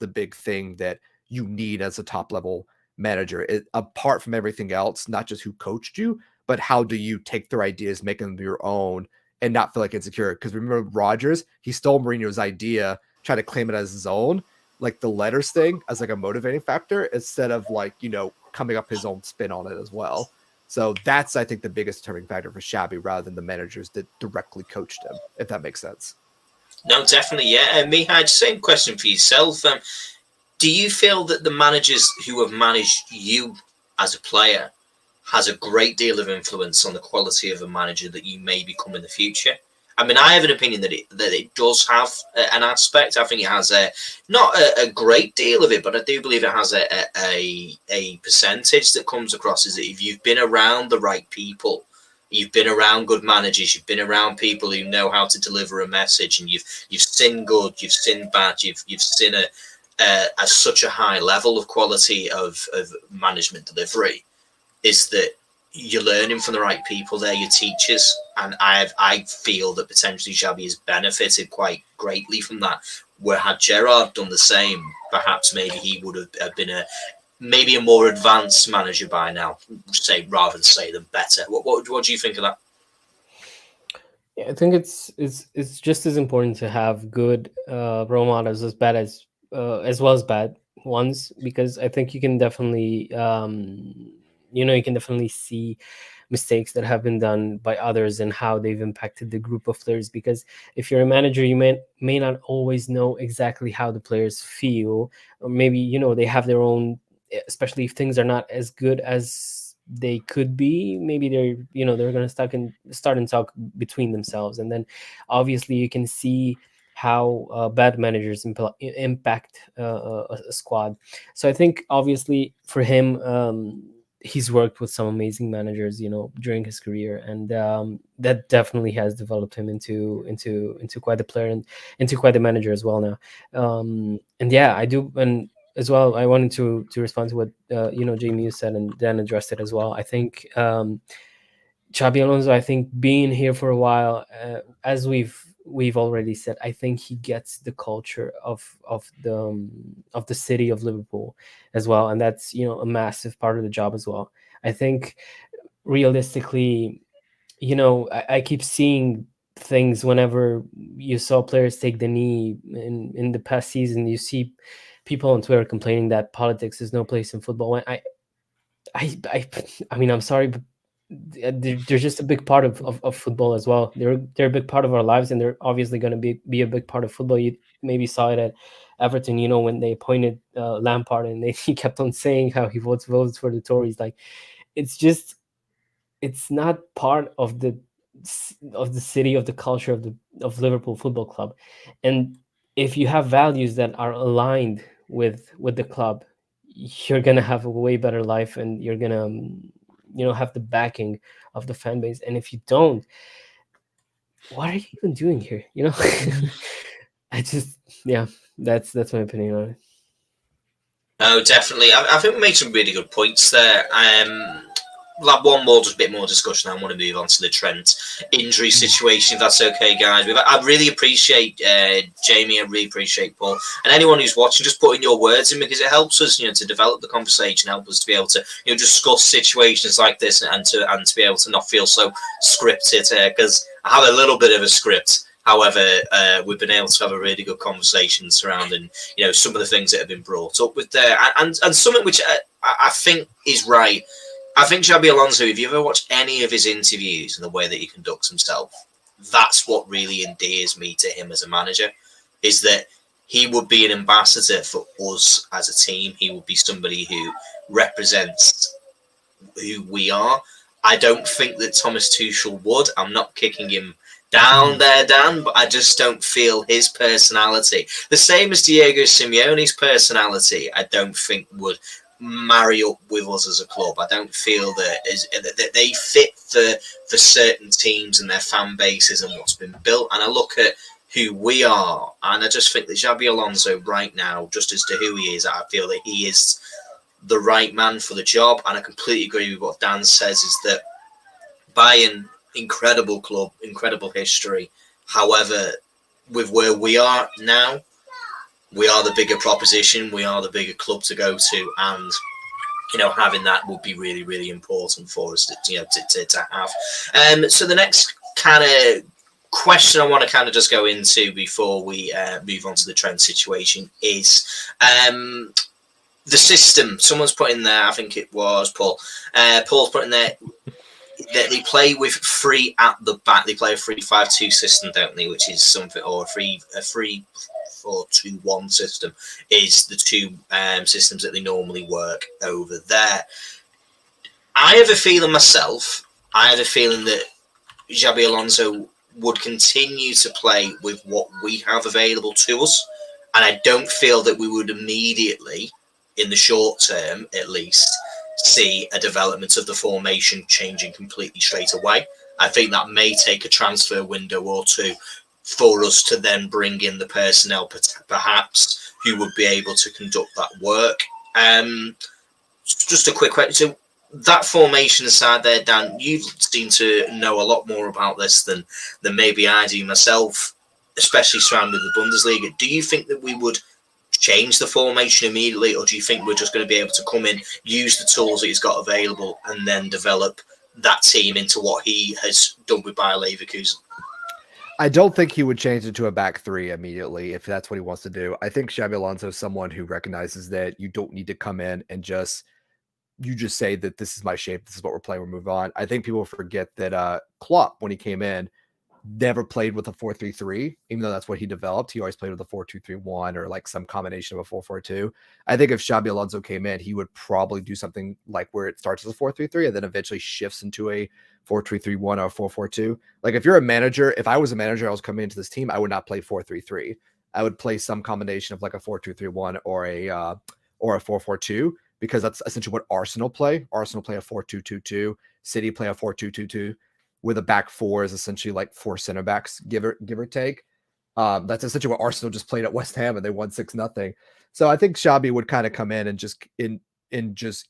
the big thing that you need as a top level manager. Apart from everything else, not just who coached you, but how do you take their ideas, make them your own, and not feel like insecure? Because remember Rodgers, he stole Mourinho's idea, tried to claim it as his own. like the letters thing as like a motivating factor instead of like, you know, coming up his own spin on it as well. So that's, I think, the biggest determining factor for Xabi rather than the managers that directly coached him, if that makes sense. No, definitely, yeah. Mihai, same question for yourself. Do you feel that the managers who have managed you as a player has a great deal of influence on the quality of a manager that you may become in the future? I mean, I have an opinion that it does have an aspect. I think it has not a great deal of it, but I do believe it has a percentage that comes across. Is that if you've been around the right people, you've been around good managers, you've been around people who know how to deliver a message, and you've seen good, you've seen bad, you've seen such a high level of quality of management delivery, is that you're learning from the right people there, your teachers, and I feel that potentially Xabi has benefited quite greatly from that. Where had Gerrard done the same, perhaps maybe he would have been a more advanced manager by now, rather than better. What do you think of that? Yeah, I think it's just as important to have good role models as well as bad ones, because I think you can definitely you can definitely see mistakes that have been done by others and how they've impacted the group of players. Because if you're a manager, you may not always know exactly how the players feel, or maybe they have their own, especially if things are not as good as they could be. Maybe they're going to start and talk between themselves, and then obviously you can see how bad managers impact a squad. So I think obviously for him, he's worked with some amazing managers, during his career, and that definitely has developed him into quite a player and into quite a manager as well now. And yeah, I do, and as well, I wanted to respond to what Jamie, you said, and Dan addressed it as well. I think Xabi Alonso, I think being here for a while, as we've already said, I think he gets the culture of the city of Liverpool as well, and that's a massive part of the job as well. I think realistically, I keep seeing things whenever you saw players take the knee in the past season. You see people on Twitter complaining that politics is no place in football. When I mean, I'm sorry, but they're just a big part of football as well. They're a big part of our lives, and they're obviously going to be a big part of football. You maybe saw it at Everton, when they appointed Lampard, and he kept on saying how he votes for the Tories. Like, it's not part of the city, of the culture of Liverpool Football Club. And if you have values that are aligned with the club, you're gonna have a way better life, and you're gonna have the backing of the fan base. And if you don't, what are you even doing here? I just, yeah, that's my opinion on it. Oh, definitely. I think we made some really good points there. We'll have one more, just a bit more discussion. I want to move on to the Trent injury situation, if that's okay, guys. I really appreciate Jamie. I really appreciate Paul, and anyone who's watching. Just putting your words in, because it helps us, to develop the conversation, help us to be able to, discuss situations like this, and to be able to not feel so scripted. Because I have a little bit of a script. However, we've been able to have a really good conversation surrounding, some of the things that have been brought up with there, and something which I think is right. I think Xabi Alonso, if you ever watch any of his interviews and the way that he conducts himself, that's what really endears me to him as a manager, is that he would be an ambassador for us as a team. He would be somebody who represents who we are. I don't think that Thomas Tuchel would. I'm not kicking him down there, Dan, but I just don't feel his personality, the same as Diego Simeone's personality, I don't think would marry up with us as a club. I don't feel that they fit for certain teams and their fan bases and what's been built. And I look at who we are, and I just think that Xabi Alonso right now, just as to who he is, I feel that he is the right man for the job. And I completely agree with what Dan says, is that Bayern, incredible club, incredible history. However, with where we are now, we are the bigger proposition. We are the bigger club to go to, and having that would be really, really important for us to have. So the next kind of question I want to kind of just go into before we move on to the Trent situation is the system. Someone's put in there, I think it was Paul. Paul's put in there that they play with 3 at the back. They play a 3-5-2 system, don't they? Which is something, or a 3-4-2-1 system is the 2 systems that they normally work over there. I have a feeling myself. I have a feeling that Xabi Alonso would continue to play with what we have available to us. And I don't feel that we would immediately, in the short term at least, see a development of the formation changing completely straight away. I think that may take a transfer window or 2 for us to then bring in the personnel, perhaps, who would be able to conduct that work. Just a quick question. So that formation aside there, Dan, you seem to know a lot more about this than maybe I do myself, especially surrounding the Bundesliga. Do you think that we would change the formation immediately, or do you think we're just going to be able to come in, use the tools that he's got available, and then develop that team into what he has done with Bayer Leverkusen? I don't think he would change it to a back 3 immediately if that's what he wants to do. I think Xabi Alonso is someone who recognizes that you don't need to come in and just say that this is my shape, this is what we're playing, we'll move on. I think people forget that Klopp, when he came in, never played with a 4-3-3, even though that's what he developed. He always played with a 4-2-3-1 or like some combination of a 4-4-2. I think if Xabi Alonso came in, he would probably do something like where it starts as a 4-3-3 and then eventually shifts into a 4-3-3-1 or 4-4-2. Like if you're a manager, if I was a manager, I was coming into this team, I would not play 4-3-3. I would play some combination of like a 4-2-3-1 or a 4-4-2, because that's essentially what Arsenal play. Arsenal play a 4-2-2-2. City play a 4-2-2-2. With a back 4 is essentially like 4 center backs, give or take. That's essentially what Arsenal just played at West Ham, and they won 6-0. So I think Xabi would kind of come in and just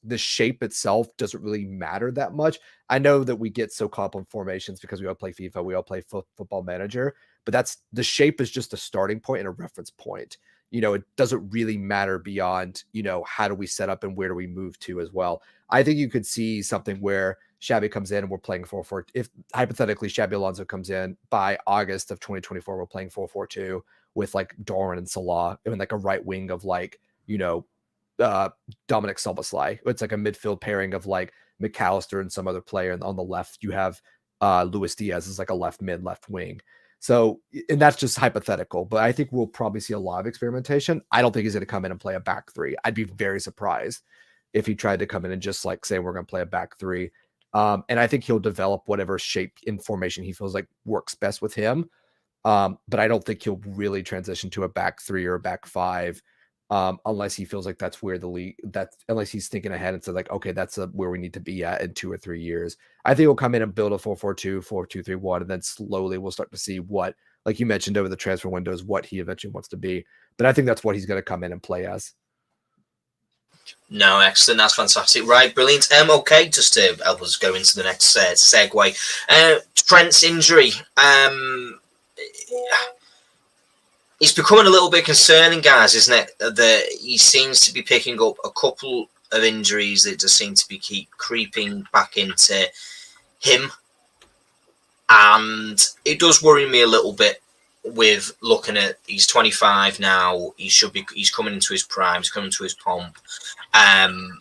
the shape itself doesn't really matter that much. I know that we get so caught up on formations because we all play FIFA, we all play Football Manager, but that's the shape is just a starting point and a reference point. It doesn't really matter beyond, how do we set up and where do we move to as well. I think you could see something where Xabi comes in and we're playing 4-4. If hypothetically Xabi Alonso comes in by August of 2024, we're playing 4-4-2 with like Darwin and Salah and like a right wing of like, Dominic Szoboszlai. It's like a midfield pairing of like McAllister and some other player. And on the left, you have Luis Diaz as like a left mid, left wing. So, and that's just hypothetical, but I think we'll probably see a lot of experimentation. I don't think he's going to come in and play a back 3. I'd be very surprised if he tried to come in and just like say, we're going to play a back 3. And I think he'll develop whatever shape in formation he feels like works best with him. But I don't think he'll really transition to a back 3 or a back 5. Unless he feels like that's where the league, unless he's thinking ahead and said like, okay, that's where we need to be at in 2 or 3 years. I think he'll come in and build a 4-4-2, 4-2-3-1, and then slowly we'll start to see what, like you mentioned over the transfer windows, what he eventually wants to be. But I think that's what he's going to come in and play as. No, excellent. That's fantastic. Right, brilliant. Okay, just to help us go into the next segue. Trent's injury. It's becoming a little bit concerning, guys, isn't it? That he seems to be picking up a couple of injuries that just seem to be keep creeping back into him. And it does worry me a little bit with looking at, he's 25 now, he's coming into his prime, he's coming to his pomp. The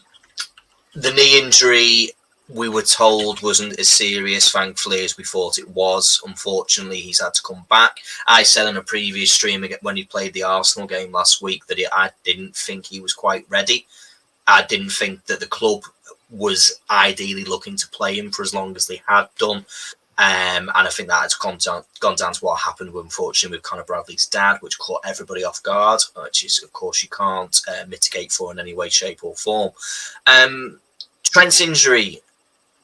knee injury, we were told, wasn't as serious, thankfully, as we thought it was. Unfortunately, he's had to come back. I said on a previous stream when he played the Arsenal game last week that I didn't think he was quite ready. I didn't think that the club was ideally looking to play him for as long as they had done. And I think that has gone down to what happened, unfortunately, with Conor Bradley's dad, which caught everybody off guard, which is, of course, you can't mitigate for in any way, shape or form. Trent's injury,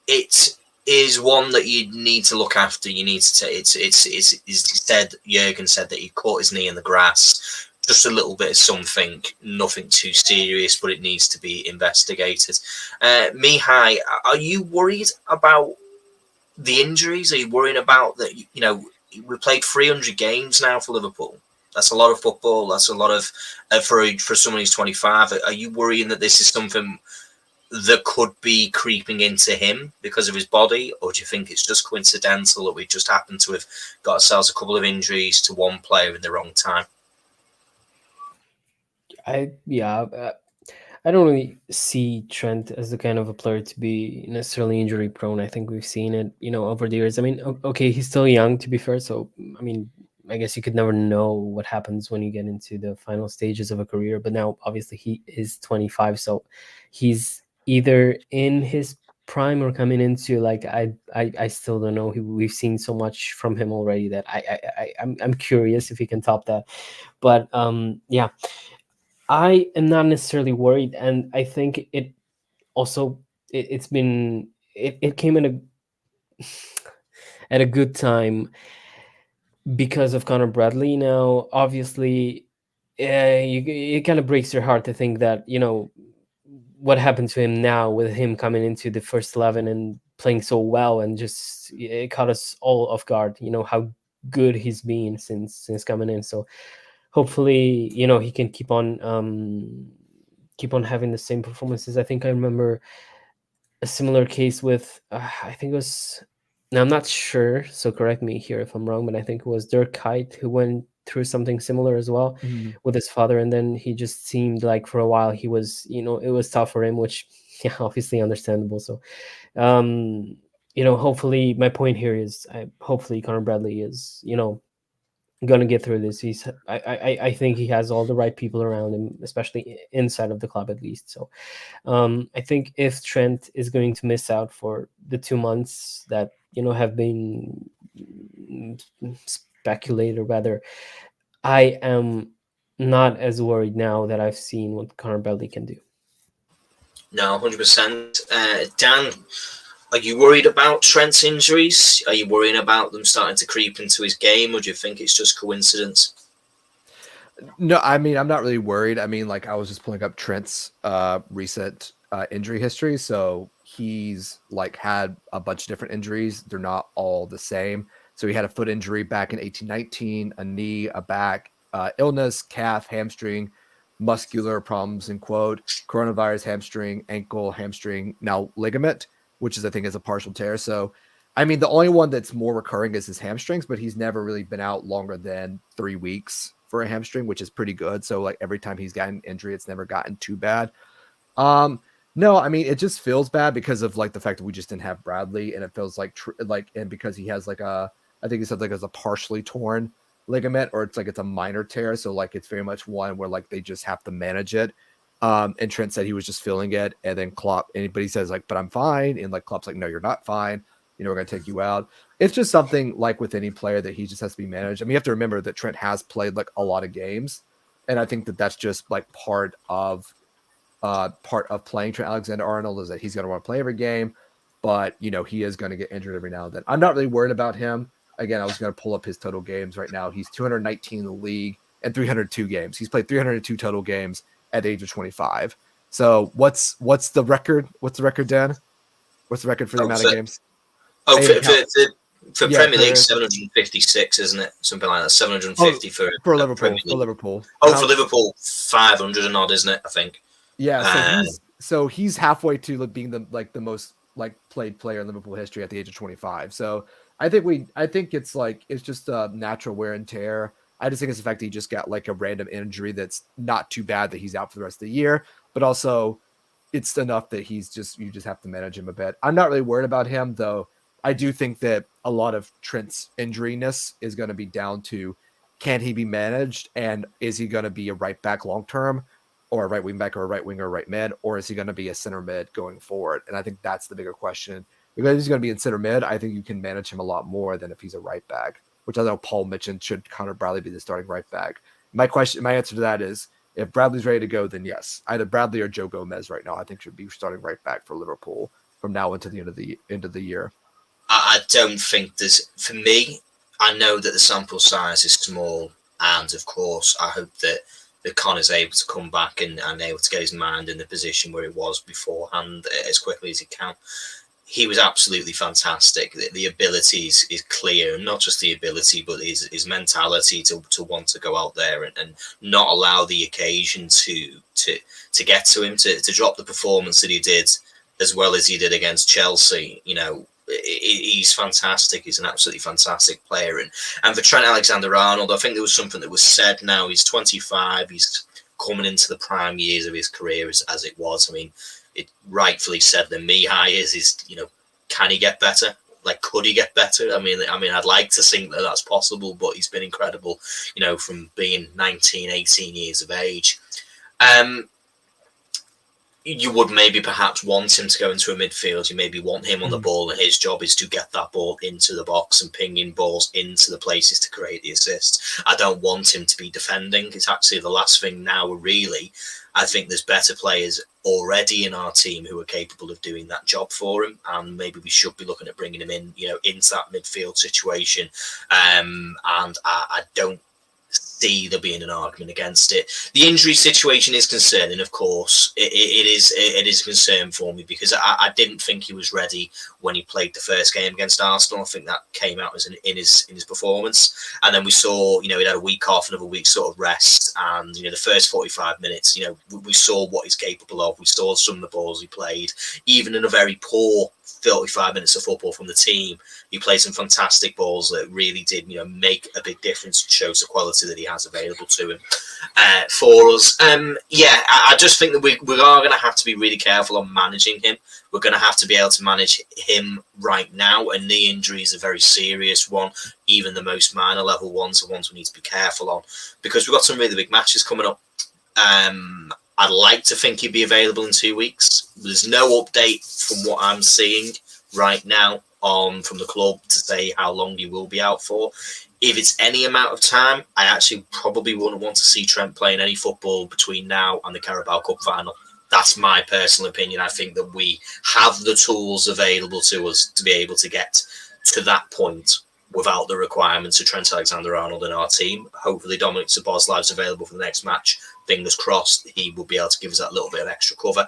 it is one that you need to look after. You need to take Jurgen said that he caught his knee in the grass. Just a little bit of something, nothing too serious, but it needs to be investigated. Mihai, are you worried about the injuries? Are you worried about that? We played 300 games now for Liverpool. That's a lot of football. That's a lot of for someone who's 25. Are you worrying that this is something that could be creeping into him because of his body, or do you think it's just coincidental that we just happen to have got ourselves a couple of injuries to one player in the wrong time? I don't really see Trent as the kind of a player to be necessarily injury prone. I think we've seen it, over the years. I mean, okay, he's still young, to be fair. So, I mean, I guess you could never know what happens when you get into the final stages of a career. But now, obviously, he is 25, so he's either in his prime or coming into, like, I still don't know. We've seen so much from him already that I'm curious if he can top that. But yeah. I am not necessarily worried, and I think it also it's been it came at a at a good time because of Connor Bradley. Now, obviously, it kind of breaks your heart to think that what happened to him now with him coming into the first 11 and playing so well, and just it caught us all off guard. How good he's been since coming in. So hopefully, he can keep on having the same performances. I think I remember a similar case with I think it was, now I'm not sure, so correct me here if I'm wrong, but I think it was Dirk Kuyt who went through something similar as well with his father, and then he just seemed like for a while he was, it was tough for him, which yeah, obviously understandable. So hopefully, my point here is hopefully Connor Bradley is gonna get through this. I think he has all the right people around him, especially inside of the club at least. So I think if Trent is going to miss out for the 2 months that have been speculated, or rather, I am not as worried now that I've seen what Connor Bradley can do. No, 100%. Dan, are you worried about Trent's injuries? Are you worrying about them starting to creep into his game, or do you think it's just coincidence? No, I mean, I'm not really worried. I mean, like, I was just pulling up Trent's recent injury history. So he's like had a bunch of different injuries. They're not all the same. So he had a foot injury back in 1819, a knee, a back, illness, calf, hamstring, muscular problems, in quote, coronavirus, hamstring, ankle, hamstring, now ligament, which is, I think, is a partial tear. So, I mean, the only one that's more recurring is his hamstrings, but he's never really been out longer than 3 weeks for a hamstring, which is pretty good. So, like, every time he's gotten injury, it's never gotten too bad. No, I mean, it just feels bad because of, like, the fact that we just didn't have Bradley, and it feels like and because he has, like, I think he said, like, it's a partially torn ligament, or it's a minor tear. So, like, it's very much one where, like, they just have to manage it. And Trent said he was just feeling it, and then Klopp, anybody says, like, but I'm fine, and, like, Klopp's like, no, you're not fine. We're going to take you out. It's just something, like, with any player, that he just has to be managed. I mean, you have to remember that Trent has played, like, a lot of games, and I think that that's just, like, part of playing Trent Alexander-Arnold, is that he's going to want to play every game, but he is going to get injured every now and then. I'm not really worried about him. Again, I was going to pull up his total games right now. He's 219 in the league and 302 games. He's played 302 total games at the age of 25. So what's the record? What's the record, Dan? What's the record for the amount of games? Oh, for Premier League, 756, isn't it? Something like that. 750 for Liverpool. For Liverpool. Oh, for Liverpool, 500 and odd, isn't it? I think. Yeah. So he's halfway to being the most played player in Liverpool history at the age of 25. So I think it's just a natural wear and tear. I just think it's the fact that he just got, like, a random injury that's not too bad that he's out for the rest of the year, but also it's enough that you just have to manage him a bit. I'm not really worried about him, though. I do think that a lot of Trent's injuriness is going to be down to, can he be managed, and is he going to be a right back long term, or a right wing back, or a right winger, or right mid, or is he going to be a center mid going forward? And I think that's the bigger question. Because he's going to be in center mid, I think you can manage him a lot more than if he's a right back, which I know Paul mentioned, should Connor Bradley be the starting right back. My answer to that is, if Bradley's ready to go, then yes. Either Bradley or Joe Gomez right now, I think, should be starting right back for Liverpool from now until the end of the year. I don't think for me, I know that the sample size is small, and of course, I hope that Connor's able to come back and able to get his mind in the position where it was beforehand as quickly as he can. he was absolutely fantastic. The ability is clear, and not just the ability, but his mentality to want to go out there and not allow the occasion to get to him, to drop the performance that he did as well as he did against Chelsea. He's fantastic. He's an absolutely fantastic player. And for Trent Alexander-Arnold, I think there was something that was said now. He's 25. He's coming into the prime years of his career as it was. I mean, it rightfully said that Mihai is can he get better? Like, could he get better? I mean, I'd like to think that that's possible, but he's been incredible, from being 19, 18 years of age. You would maybe perhaps want him to go into a midfield. You maybe want him on the ball, and his job is to get that ball into the box and pinging balls into the places to create the assists. I don't want him to be defending. It's actually the last thing now, really. I think there's better players already in our team who are capable of doing that job for him, and maybe we should be looking at bringing him in, into that midfield situation. And I don't see there being an argument against it. The injury situation is concerning, of course. It is a concern for me, because I didn't think he was ready when he played the first game against Arsenal. I think that came out as in his performance, and then we saw he had a week off, another week sort of rest, and the first 45 minutes, we saw what he's capable of. We saw some of the balls he played, even in a very poor 35 minutes of football from the team. He played some fantastic balls that really did, make a big difference. Shows the quality that he has available to him for us. I just think that we are going to have to be really careful on managing him. We're going to have to be able to manage him right now. A knee injury is a very serious one. Even the most minor level ones are ones we need to be careful on, because we've got some really big matches coming up. I'd like to think he'd be available in 2 weeks. There's no update from what I'm seeing right now from the club to say how long he will be out for. If it's any amount of time, I actually probably wouldn't want to see Trent playing any football between now and the Carabao Cup final. That's my personal opinion. I think that we have the tools available to us to be able to get to that point without the requirements of Trent Alexander-Arnold in our team. Hopefully Dominic Szoboszlai's available for the next match. Fingers crossed he will be able to give us that little bit of extra cover.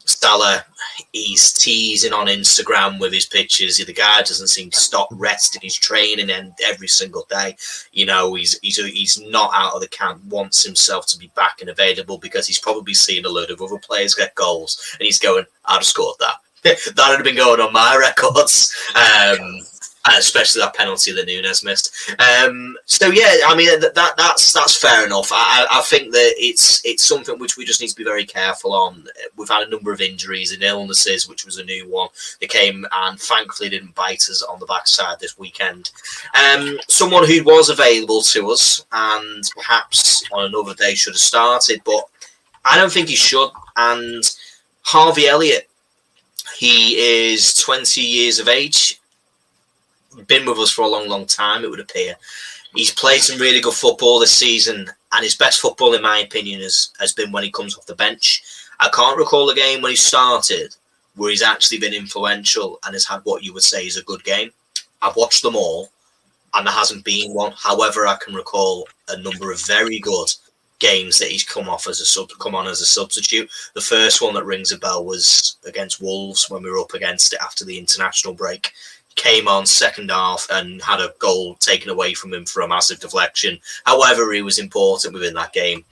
Salah, he's teasing on Instagram with his pictures. The guy doesn't seem to stop resting his training and every single day. He's not out of the camp, wants himself to be back and available, because he's probably seen a load of other players get goals and he's going, I'd have scored that. That had been going on my records. Especially that penalty that Nunes missed. That's fair enough. I think that it's something which we just need to be very careful on. We've had a number of injuries and illnesses, which was a new one. They came and thankfully didn't bite us on the backside this weekend. Someone who was available to us and perhaps on another day should have started, but I don't think he should. And Harvey Elliott, he is 20 years of age. Been with us for a long time, it would appear. He's played some really good football this season, and his best football, in my opinion, has been when he comes off the bench. I can't recall a game when he started where he's actually been influential and has had what you would say is a good game. I've watched them all, and there hasn't been one. However, I can recall a number of very good games that he's come on as a substitute. The first one that rings a bell was against Wolves when we were up against it after the international break. Came on second half and had a goal taken away from him for a massive deflection. However, he was important within that game.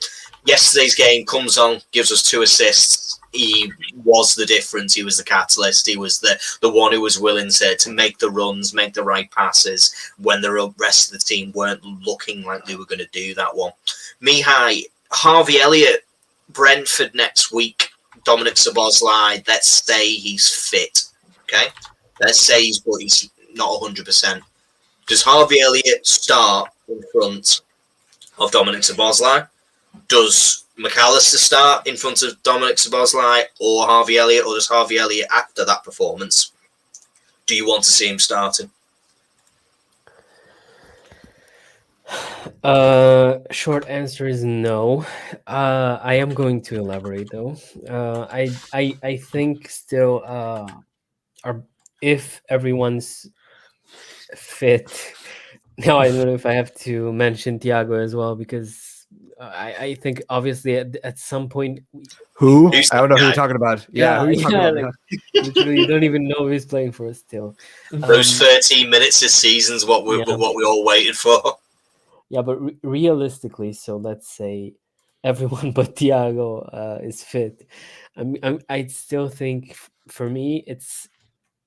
Yesterday's game comes on, gives us 2 assists. He was the difference. He was the catalyst. He was the one who was willing to make the runs, make the right passes when the rest of the team weren't looking like they were going to do that one. Mihai, Harvey Elliott, Brentford next week. Dominic Szoboszlai, let's say he's fit. Okay? Let's say he's not 100%. Does Harvey Elliott start in front of Dominic Szoboszlai? Does McAllister start in front of Dominic Szoboszlai or Harvey Elliott? Or does Harvey Elliott, after that performance, do you want to see him starting? Short answer is no. I am going to elaborate though. I think still if everyone's fit. Now I don't know if I have to mention Thiago as well, because I think obviously at some point. Who? Who's I don't know who the you're guy? talking about. Yeah, who are you talking about? like, literally, you don't even know who's playing for us still. Those 13 minutes this season's what we all waited for. Yeah, but realistically, so let's say everyone but Thiago is fit. I still think for me it's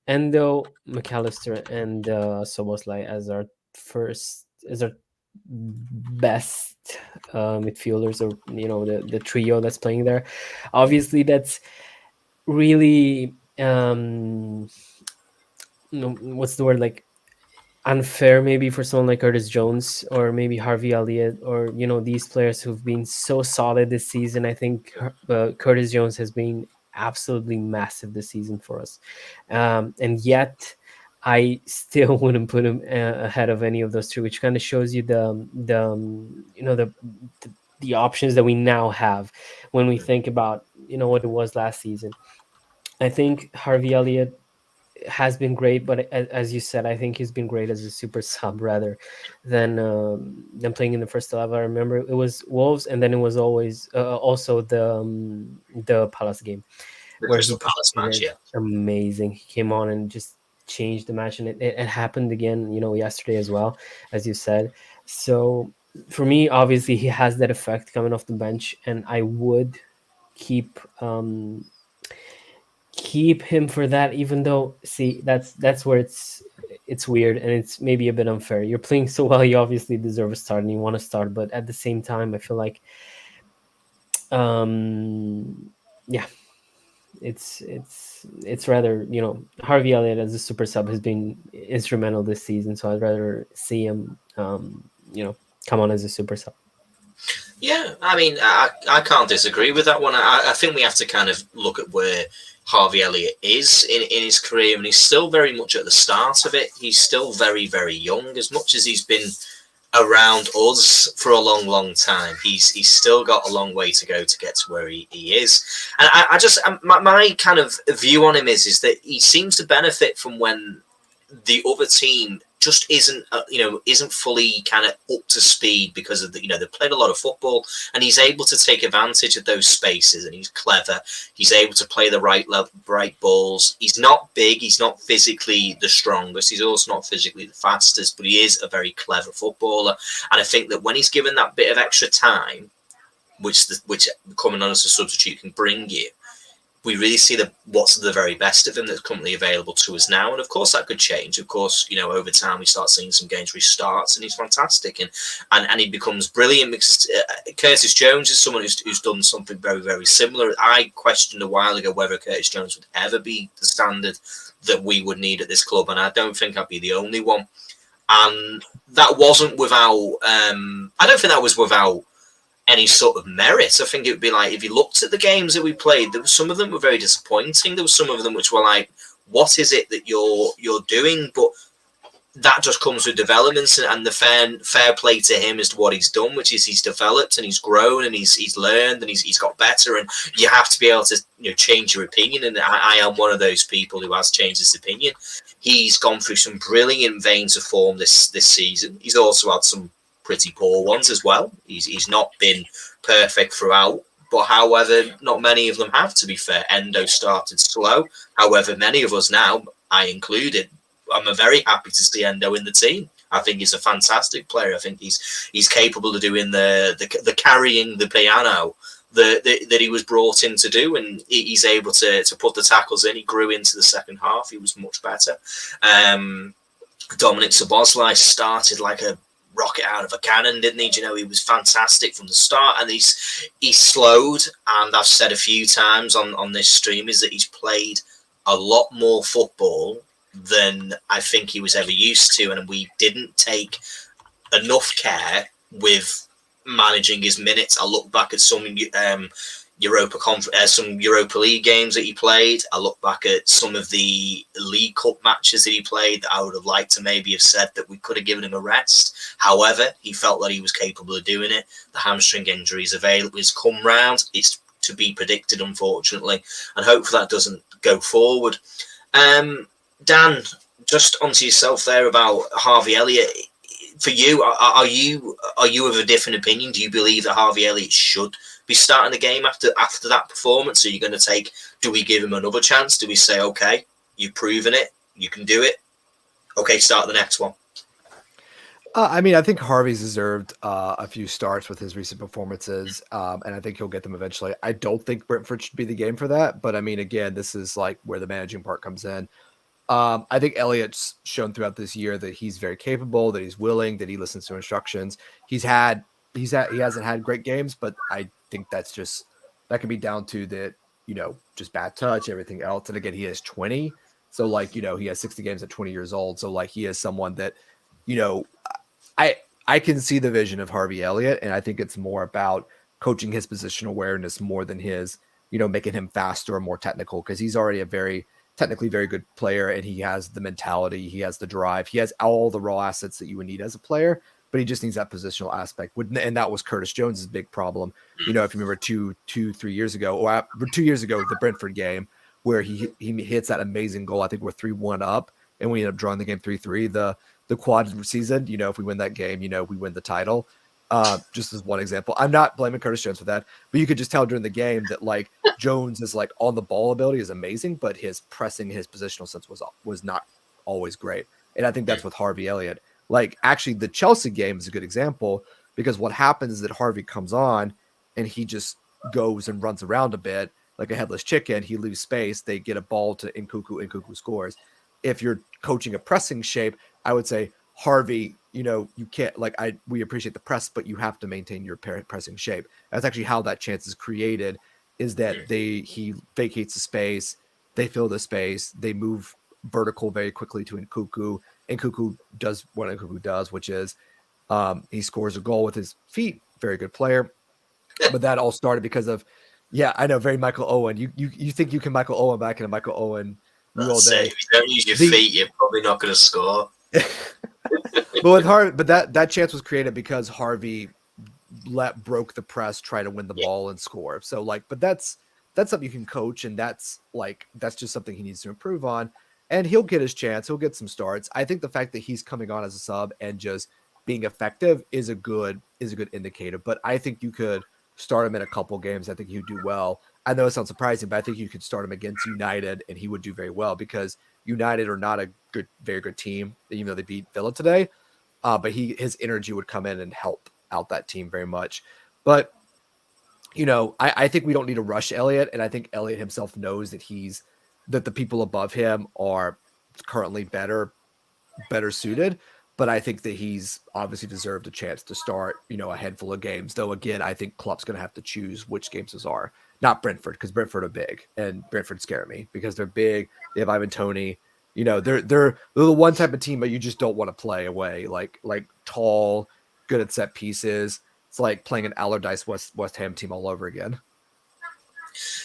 Endo, McAllister, and Soboslai as our best midfielders, or the trio that's playing there. Obviously, that's really what's the word, like unfair maybe for someone like Curtis Jones or maybe Harvey Elliott, or these players who've been so solid this season. I think Curtis Jones has been absolutely massive this season for us, and yet I still wouldn't put him ahead of any of those two, which kind of shows you the options that we now have when we think about what it was last season. I think Harvey Elliott has been great, but as you said, I think he's been great as a super sub rather than playing in the first 11. I remember it was Wolves, and then it was always also the Palace game, The where Crystal Palace match, yeah. amazing. He came on and just changed the match, and it happened again, yesterday as well, as you said. So for me, obviously, he has that effect coming off the bench, and I would keep him for that, even though, see, that's where it's weird, and it's maybe a bit unfair. You're playing so well, you obviously deserve a start and you want to start, but at the same time I feel like yeah, it's rather, Harvey Elliott as a super sub has been instrumental this season, so I'd rather see him come on as a super sub. Yeah, I mean, I can't disagree with that one. I think we have to kind of look at where Harvey Elliott is in his career, and he's still very much at the start of it. He's still very, very young. As much as he's been around us for a long, long time, he's still got a long way to go to get to where he is. And I just, my kind of view on him is that he seems to benefit from when the other team just isn't fully kind of up to speed, because of they've played a lot of football, and he's able to take advantage of those spaces, and he's clever. He's able to play the right balls. He's not big. He's not physically the strongest. He's also not physically the fastest, but he is a very clever footballer. And I think that when he's given that bit of extra time, which coming on as a substitute can bring you, we really see what's the very best of him that's currently available to us now. And of course that could change. Of course, over time we start seeing some games where he starts and he's fantastic and he becomes brilliant, because Curtis Jones is someone who's done something very, very similar. I questioned a while ago whether Curtis Jones would ever be the standard that we would need at this club, and I don't think I'd be the only one. And that wasn't without I don't think that was without any sort of merit. I think it would be like, if you looked at the games that we played, there was some of them were very disappointing. There were some of them which were like, what is it that you're doing? But that just comes with developments, and the fair play to him as to what he's done, which is he's developed and he's grown and he's learned and he's got better. And you have to be able to change your opinion. And I am one of those people who has changed his opinion. He's gone through some brilliant veins of form this season. He's also had some pretty poor ones as well. He's not been perfect throughout, but however, not many of them have, to be fair. Endo started slow. However, many of us now, I included, I'm very happy to see Endo in the team. I think he's a fantastic player. I think he's capable of doing the carrying the piano that he was brought in to do, and he's able to put the tackles in. He grew into the second half. He was much better. Dominic Szoboszlai started like a rocket out of a cannon, didn't he? He was fantastic from the start, and he's slowed. And I've said a few times on this stream is that he's played a lot more football than I think he was ever used to, and we didn't take enough care with managing his minutes. I look back at some Europa League games that he played. I look back at some of the League Cup matches that he played that I would have liked to maybe have said that we could have given him a rest. However, he felt that he was capable of doing it. The hamstring injury has come round. It's to be predicted, unfortunately, and hopefully that doesn't go forward. Dan, just onto yourself there about Harvey Elliott. for you, are you of a different opinion? Do you believe that Harvey Elliott should be starting the game after that performance? Are you going to take? Do we give him another chance? Do we say, okay, you've proven it, you can do it. Okay, start the next one. I mean, I think Harvey's deserved a few starts with his recent performances, and I think he'll get them eventually. I don't think Brentford should be the game for that, but I mean, again, this is like where the managing part comes in. I think Elliot's shown throughout this year that he's very capable, that he's willing, that he listens to instructions. He hasn't had great games, but I think that can be down to that, just bad touch, everything else. And again, he is 20. So like, he has 60 games at 20 years old. So like, he is someone that, I can see the vision of Harvey Elliott, and I think it's more about coaching his positional awareness more than his, making him faster or more technical, because he's already a technically very good player, and he has the mentality, he has the drive, he has all the raw assets that you would need as a player, but he just needs that positional aspect. And that was Curtis Jones's big problem. If you remember 3 years ago, or 2 years ago, the Brentford game, where he hits that amazing goal. I think we're 3-1 up, and we end up drawing the game 3-3. The quad season, if we win that game, we win the title. Just as one example. I'm not blaming Curtis Jones for that, but you could just tell during the game that like Jones is like on the ball ability is amazing, but his pressing, his positional sense was not always great. And I think that's with Harvey Elliott. Like actually the Chelsea game is a good example, because what happens is that Harvey comes on and he just goes and runs around a bit like a headless chicken. He leaves space. They get a ball to Nkunku. Nkunku scores. If you're coaching a pressing shape, I would say, Harvey, you can't we appreciate the press, but you have to maintain your pressing shape. That's actually how that chance is created, is that he vacates the space, they fill the space, they move vertical very quickly to Nkunku. Nkunku does what Nkunku does, which is he scores a goal with his feet. Very good player. But that all started because of, I know, very Michael Owen. You think you can Michael Owen back in a Michael Owen all day. If you don't use your feet, you're probably not going to score. But with Harvey, but that chance was created because Harvey broke the press, try to win the ball and score. So but that's something you can coach, and that's just something he needs to improve on. And he'll get his chance. He'll get some starts. I think the fact that he's coming on as a sub and just being effective is a good indicator. But I think you could start him in a couple games. I think he would do well. I know it sounds surprising, but I think you could start him against United and he would do very well, because United are not a very good team, even though they beat Villa today. But his energy would come in and help out that team very much. But, I think we don't need to rush Elliot. And I think Elliot himself knows that the people above him are currently better suited. But I think that he's obviously deserved a chance to start, a handful of games. Though, again, I think Klopp's going to have to choose which games those are. Not Brentford, because Brentford are big, and Brentford scare me because they're big. They have Ivan Toney. They're the one type of team that you just don't want to play away. Like tall, good at set pieces. It's like playing an Allardyce West Ham team all over again.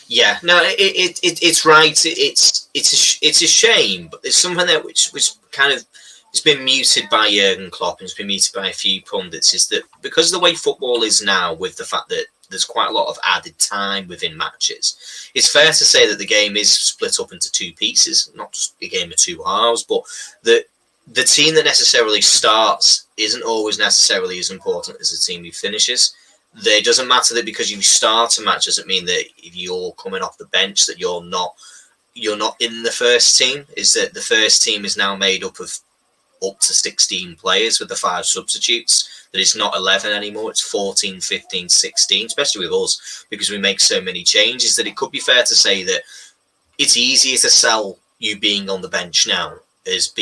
Yeah, no, it's right. It's a shame, but there's something there which kind of it's been muted by Jurgen Klopp and it's been muted by a few pundits, is that because of the way football is now, with the fact that there's quite a lot of added time within matches, it's fair to say that the game is split up into two pieces, not just a game of two halves, but the team that necessarily starts isn't always necessarily as important as the team who finishes. It doesn't matter that because you start a match doesn't mean that if you're coming off the bench that you're not in the first team. Is that the first team is now made up of up to 16 players with the 5 substitutes, that it's not 11 anymore, it's 14, 15, 16, especially with us, because we make so many changes, that it could be fair to say that it's easier to sell you being on the bench now as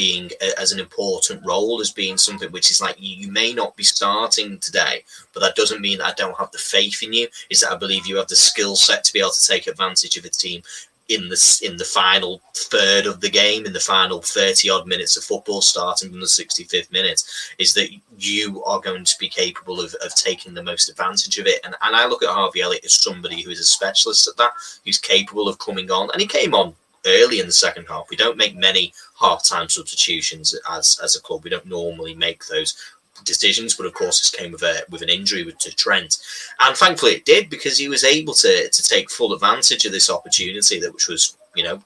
an important role, as being something which is like, you may not be starting today, but that doesn't mean that I don't have the faith in you. Is that I believe you have the skill set to be able to take advantage of a team in the final third of the game, in the final 30 odd minutes of football, starting from the 65th minute, is that you are going to be capable of taking the most advantage of it. And I look at Harvey Elliott as somebody who is a specialist at that, who's capable of coming on, and he came on early in the second half. We don't make many half-time substitutions as a club. We don't normally make those decisions, but of course this came with an injury to Trent, and thankfully it did, because he was able to take full advantage of this opportunity, which was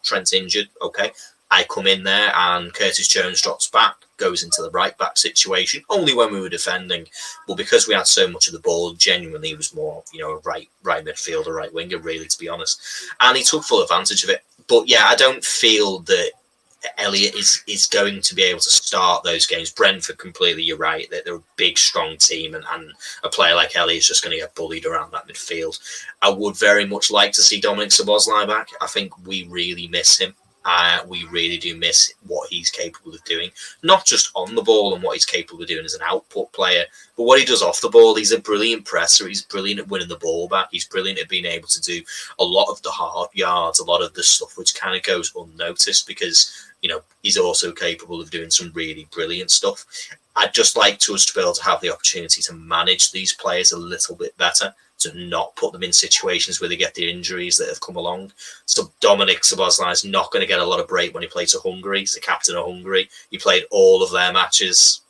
Trent injured, okay, I come in there and Curtis Jones drops back, goes into the right back situation, only when we were defending. But because we had so much of the ball, genuinely he was more, a right midfielder, right winger, really, to be honest. And he took full advantage of it. But yeah, I don't feel that Elliot is going to be able to start those games. Brentford, completely, you're right. They're a big, strong team, and a player like Elliot is just going to get bullied around that midfield. I would very much like to see Dominic Szoboszlai back. I think we really miss him. We really do miss what he's capable of doing, not just on the ball and what he's capable of doing as an output player, but what he does off the ball. He's a brilliant presser. He's brilliant at winning the ball back. He's brilliant at being able to do a lot of the hard yards, a lot of the stuff which kind of goes unnoticed because, he's also capable of doing some really brilliant stuff. I'd just like us to be able to have the opportunity to manage these players a little bit better, to not put them in situations where they get the injuries that have come along. So Dominic Szoboszlai is not going to get a lot of break when he plays for Hungary. He's the captain of Hungary. He played all of their matches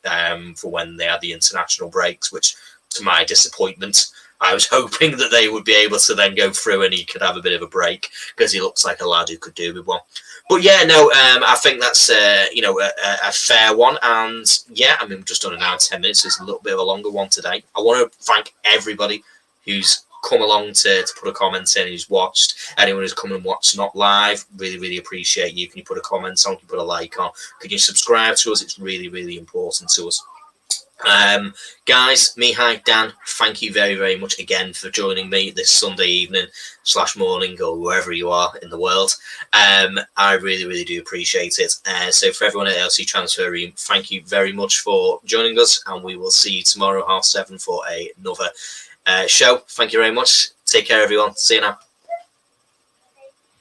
for when they had the international breaks, which, to my disappointment, I was hoping that they would be able to then go through and he could have a bit of a break because he looks like a lad who could do with one. But yeah, no, I think that's a fair one. And yeah, we've just done an hour and 10 minutes. So it's a little bit of a longer one today. I want to thank everybody who's come along to put a comment in, who's watched, anyone who's come and watched not live. Really, really appreciate you. Can you put a comment on? Can you put a like on? Can you subscribe to us? It's really, really important to us. Guys, Mihai, Dan, thank you very, very much again for joining me this Sunday evening / morning or wherever you are in the world. I really, really do appreciate it. So for everyone at LC Transfer Room, thank you very much for joining us, and we will see you tomorrow 7:30 for another show. Thank you very much. Take care, everyone. See you now.